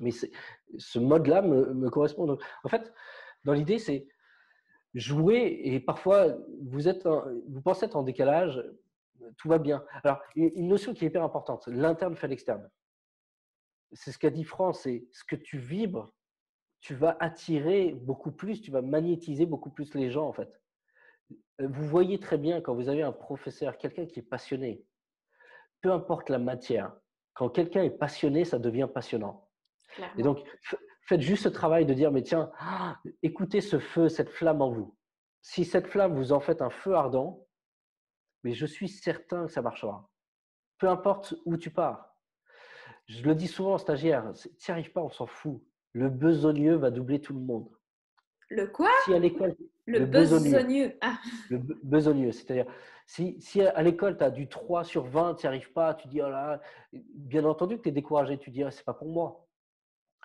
Mais ce mode-là me correspond. Donc, en fait, dans l'idée, c'est jouer et parfois vous pensez être en décalage, tout va bien. Alors, une notion qui est hyper importante, l'interne fait l'externe. C'est ce qu'a dit France, c'est ce que tu vibres, tu vas attirer beaucoup plus, tu vas magnétiser beaucoup plus les gens en fait. Vous voyez très bien quand vous avez un professeur, quelqu'un qui est passionné, peu importe la matière, quand quelqu'un est passionné, ça devient passionnant. Et Clairement. donc, faites juste ce travail de dire, mais tiens, écoutez ce feu, cette flamme en vous. Si cette flamme, vous en faites un feu ardent, mais je suis certain que ça marchera. Peu importe où tu pars. Je le dis souvent aux stagiaires, tu n'y arrives pas, on s'en fout. Le besogneux va doubler tout le monde. Le quoi? Si à l'école, Le le besogneux, besogneux. Ah, besogneux, c'est-à-dire, si à l'école, tu as du 3 sur 20, tu n'y arrives pas, tu dis, oh là, bien entendu que tu es découragé, tu dis, ah, c'est pas pour moi.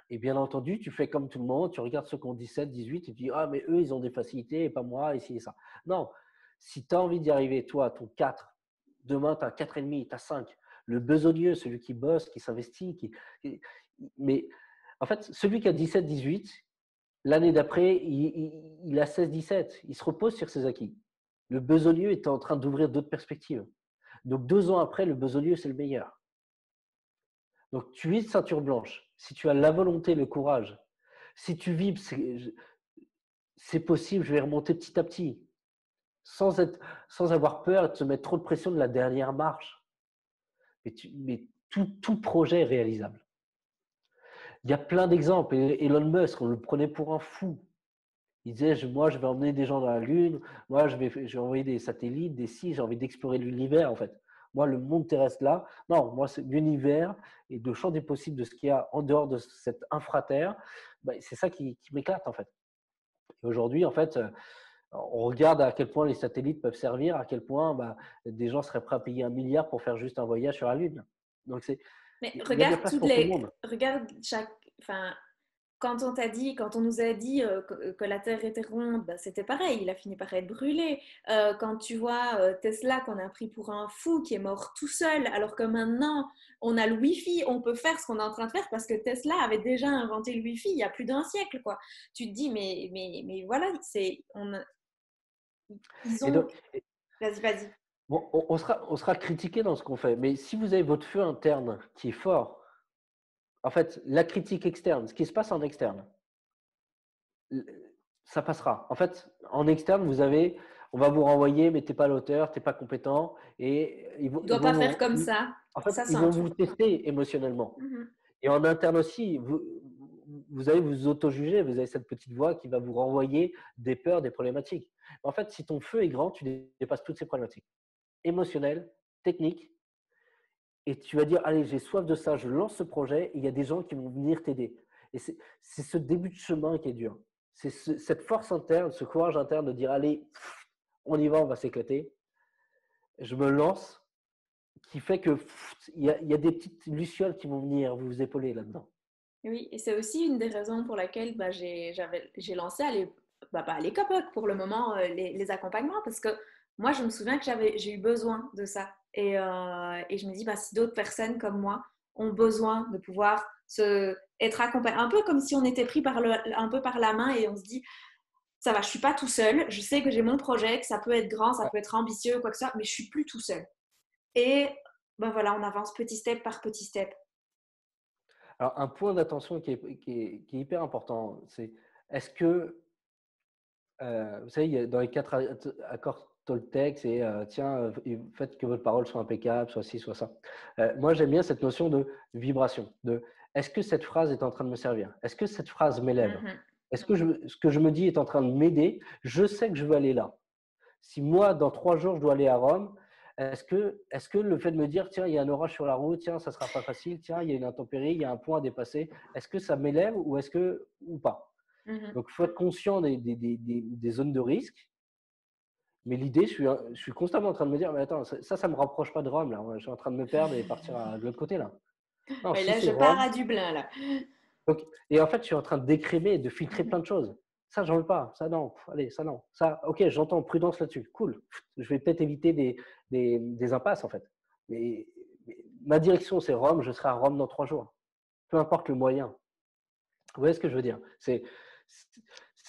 Et bien entendu, tu fais comme tout le monde, tu regardes ceux qui ont 17, 18, et tu dis, ah, mais eux, ils ont des facilités, et pas moi, ici et ça. Non, si tu as envie d'y arriver, toi, ton 4, demain, tu as 4,5, tu as 5. Le besogneux, celui qui bosse, qui s'investit, mais en fait, celui qui a 17, 18, l'année d'après, il a 16, 17. Il se repose sur ses acquis. Le besogneux est en train d'ouvrir d'autres perspectives. Donc, 2 ans après, le besogneux, c'est le meilleur. Donc, tu es ceinture blanche. Si tu as la volonté, le courage, si tu vibres, c'est possible, je vais remonter petit à petit, sans avoir peur et de se mettre trop de pression de la dernière marche. Mais tout projet est réalisable. Il y a plein d'exemples. Elon Musk, on le prenait pour un fou. Il disait, moi, je vais emmener des gens dans la Lune, moi, je vais envoyer des satellites, j'ai envie d'explorer l'univers, en fait. Moi, le monde terrestre là, non, moi, c'est l'univers et le champ des possibles de ce qu'il y a en dehors de cette infraterre, ben, c'est ça qui m'éclate, en fait. Et aujourd'hui, en fait, on regarde à quel point les satellites peuvent servir, à quel point des gens seraient prêts à payer 1 milliard pour faire juste un voyage sur la Lune. Donc, mais il y a de la regarde place pour tout le monde. Regarde enfin, quand on nous a dit que la Terre était ronde, bah, c'était pareil, il a fini par être brûlé. Quand tu vois Tesla qu'on a pris pour un fou qui est mort tout seul, alors que maintenant on a le Wi-Fi, on peut faire ce qu'on est en train de faire parce que Tesla avait déjà inventé le Wi-Fi il y a plus d'un siècle, quoi. Tu te dis, mais voilà, ils Et ont. donc, Vas-y, vas-y. bon, on sera critiqué dans ce qu'on fait, mais si vous avez votre feu interne qui est fort, en fait, la critique externe, ce qui se passe en externe, ça passera. En fait, en externe, vous avez on va vous renvoyer, mais tu n'es pas l'auteur, tu n'es pas compétent. Et Tu dois pas faire comme ça. en fait, Ça, c'est ils un vont vous truc. tester émotionnellement. Mhm. Et en interne aussi, vous allez vous auto-juger. Vous avez cette petite voix qui va vous renvoyer des peurs, des problématiques. En fait, si ton feu est grand, tu dépasses toutes ces problématiques émotionnelles, techniques. Et tu vas dire, allez, j'ai soif de ça, je lance ce projet. Et il y a des gens qui vont venir t'aider. Et c'est ce début de chemin qui est dur. C'est cette force interne, ce courage interne de dire, allez, on y va, on va s'éclater. Je me lance, qui fait que il y a des petites lucioles qui vont venir vous épauler là-dedans. Oui, et c'est aussi une des raisons pour laquelle j'ai lancé pas à l'ECOPOC pour le moment les accompagnements, parce que moi, je me souviens que j'ai eu besoin de ça. Et je me dis, bah, si d'autres personnes comme moi ont besoin de pouvoir être accompagnées, un peu comme si on était pris un peu par la main et on se dit, ça va, je suis pas tout seul, je sais que j'ai mon projet, que ça peut être grand, ça Ouais. peut être ambitieux, quoi que ce soit, mais je suis plus tout seul. Et ben voilà, on avance petit step par petit step. Alors, un point d'attention qui est hyper important, c'est est-ce que, vous savez, dans les 4 accords Toltec, c'est tiens, faites que votre parole soit impeccable, soit ci, soit ça. Moi, j'aime bien cette notion de vibration, de est-ce que cette phrase est en train de me servir? Est-ce que cette phrase m'élève? Mhm. Est-ce que ce que je me dis est en train de m'aider? Je sais que je veux aller là. Si moi, dans 3 jours, je dois aller à Rome, est-ce que le fait de me dire, tiens, il y a un orage sur la route, tiens, ça ne sera pas facile, tiens, il y a une intempérie, il y a un point à dépasser, est-ce que ça m'élève ou pas? Mhm. Donc, il faut être conscient des zones de risque. Mais l'idée, je suis constamment en train de me dire, mais attends, ça me rapproche pas de Rome, là. Je suis en train de me perdre et partir de l'autre côté, là. Non, Ouais, si là, c'est je pars Rome, à Dublin, là. donc, et en fait, je suis en train de décrémer, de filtrer Mhm. plein de choses. Ça, j'en veux pas. Ça, non. Allez, ça, non. Ça, ok, j'entends prudence là-dessus. Cool. Je vais peut-être éviter des impasses, en fait. Mais ma direction, c'est Rome. Je serai à Rome dans 3 jours. Peu importe le moyen. Vous voyez ce que je veux dire? C'est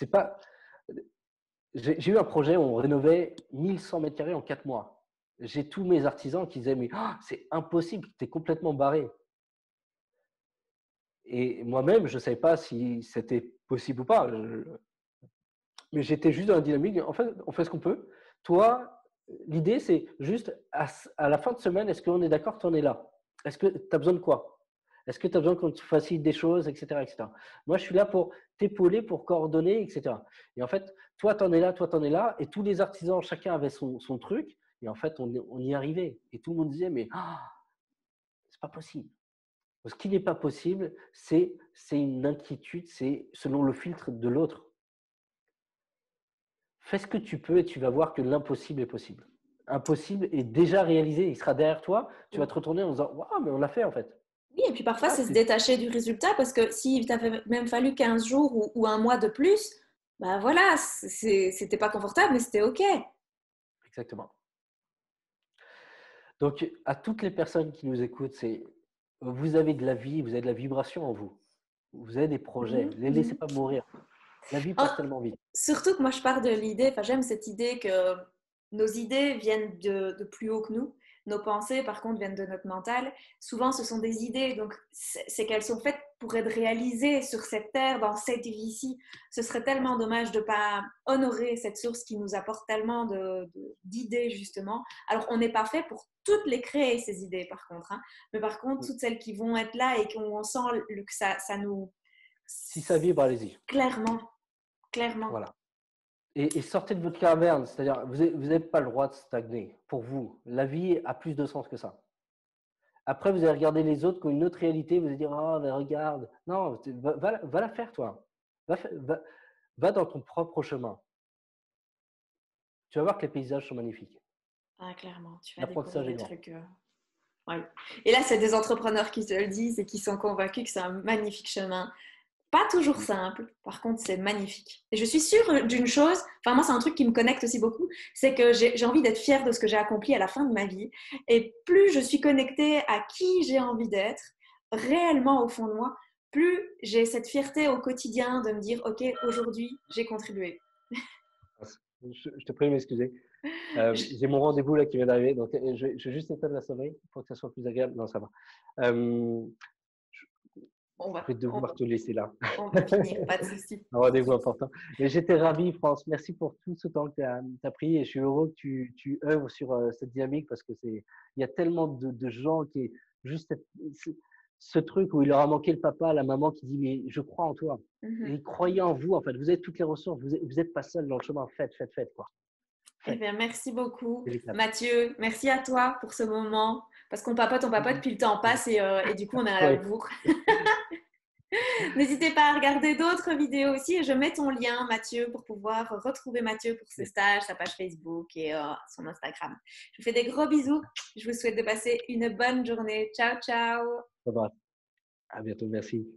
pas. J'ai eu un projet où on rénovait 1100 mètres carrés en 4 mois. J'ai tous mes artisans qui disaient, mais c'est impossible, tu es complètement barré. Et moi-même, je ne savais pas si c'était possible ou pas. Mais j'étais juste dans la dynamique. En fait, on fait ce qu'on peut. Toi, l'idée, c'est juste à la fin de semaine, est-ce qu'on est d'accord que tu en es là? Est-ce que tu as besoin de quoi? Est-ce que tu as besoin qu'on te facilite des choses, etc., etc. Moi, je suis là pour t'épauler, pour coordonner, etc. Et en fait, toi, tu en es là, toi, tu en es là. Et tous les artisans, chacun avait son truc. Et en fait, on y arrivait. Et tout le monde disait, mais c'est pas possible. Ce qui n'est pas possible, c'est une inquiétude, c'est selon le filtre de l'autre. Fais ce que tu peux et tu vas voir que l'impossible est possible. Impossible est déjà réalisé, il sera derrière toi. Tu vas te retourner en disant waouh, mais on l'a fait en fait. Oui, et puis parfois, Ah, c'est se détacher du résultat parce que s'il t'avait même fallu 15 jours ou un mois de plus, bah voilà, c'était pas confortable, mais c'était OK. exactement. Donc, à toutes les personnes qui nous écoutent, c'est vous avez de la vie, vous avez de la vibration en vous. Vous avez des projets. Mhm, Ne les laissez mhm. pas mourir. La vie Oh, passe tellement vite. surtout que moi, je pars de l'idée, enfin, j'aime cette idée que nos idées viennent de plus haut que nous. Nos pensées, par contre, viennent de notre mental. Souvent, ce sont des idées, donc c'est qu'elles sont faites pour être réalisées sur cette terre, dans cette vie-ci. Ce serait tellement dommage de ne pas honorer cette source qui nous apporte tellement d'idées, justement. Alors, on n'est pas fait pour toutes les créer, ces idées, par contre. Hein. Mais par contre, toutes celles qui vont être là et qu'on sent que ça nous... Si ça vibre, allez-y. Clairement, clairement. Voilà. Et sortez de votre caverne, c'est-à-dire vous n'avez pas le droit de stagner. Pour vous, la vie a plus de sens que ça. Après, vous allez regarder les autres qui ont une autre réalité, vous allez dire oh, mais regarde. Non, va la faire, toi. Va dans ton propre chemin. Tu vas voir que les paysages sont magnifiques. Ah, clairement, tu vas découvrir L'apprentissage est des grand. trucs. Ouais. Et là, c'est des entrepreneurs qui te le disent et qui sont convaincus que c'est un magnifique chemin. Pas toujours simple, par contre, c'est magnifique. Et je suis sûre d'une chose, enfin, moi, c'est un truc qui me connecte aussi beaucoup, c'est que j'ai envie d'être fière de ce que j'ai accompli à la fin de ma vie. Et plus je suis connectée à qui j'ai envie d'être, réellement au fond de moi, plus j'ai cette fierté au quotidien de me dire, OK, aujourd'hui, j'ai contribué. Je te prie de m'excuser. J'ai mon rendez-vous là qui vient d'arriver, donc je vais juste éteindre la sonnerie pour que ça soit plus agréable. Non, ça va. On Je va, vais on, devoir te laisser là. on va finir, pas de souci. Un rendez-vous important. Mais j'étais ravi, France. Merci pour tout ce temps que tu as pris et je suis heureux que tu œuvres sur cette dynamique parce que il y a tellement de gens qui, juste ce truc où il leur a manqué le papa, la maman qui dit, mais je crois en toi. Et croyez en vous, en fait. Vous avez toutes les ressources. Vous êtes pas seul dans le chemin. Faites, quoi. Eh bien, merci beaucoup, C'est l'éclate. Mathieu. Merci à toi pour ce moment. Parce qu'on papote, puis le temps passe et du coup, on est à la Oui. bourre. N'hésitez pas à regarder d'autres vidéos aussi et je mets ton lien, Mathieu, pour pouvoir retrouver Mathieu pour ses stages, sa page Facebook et son Instagram. Je vous fais des gros bisous. Je vous souhaite de passer une bonne journée. Ciao, ciao. Bye bye. À bientôt. Merci.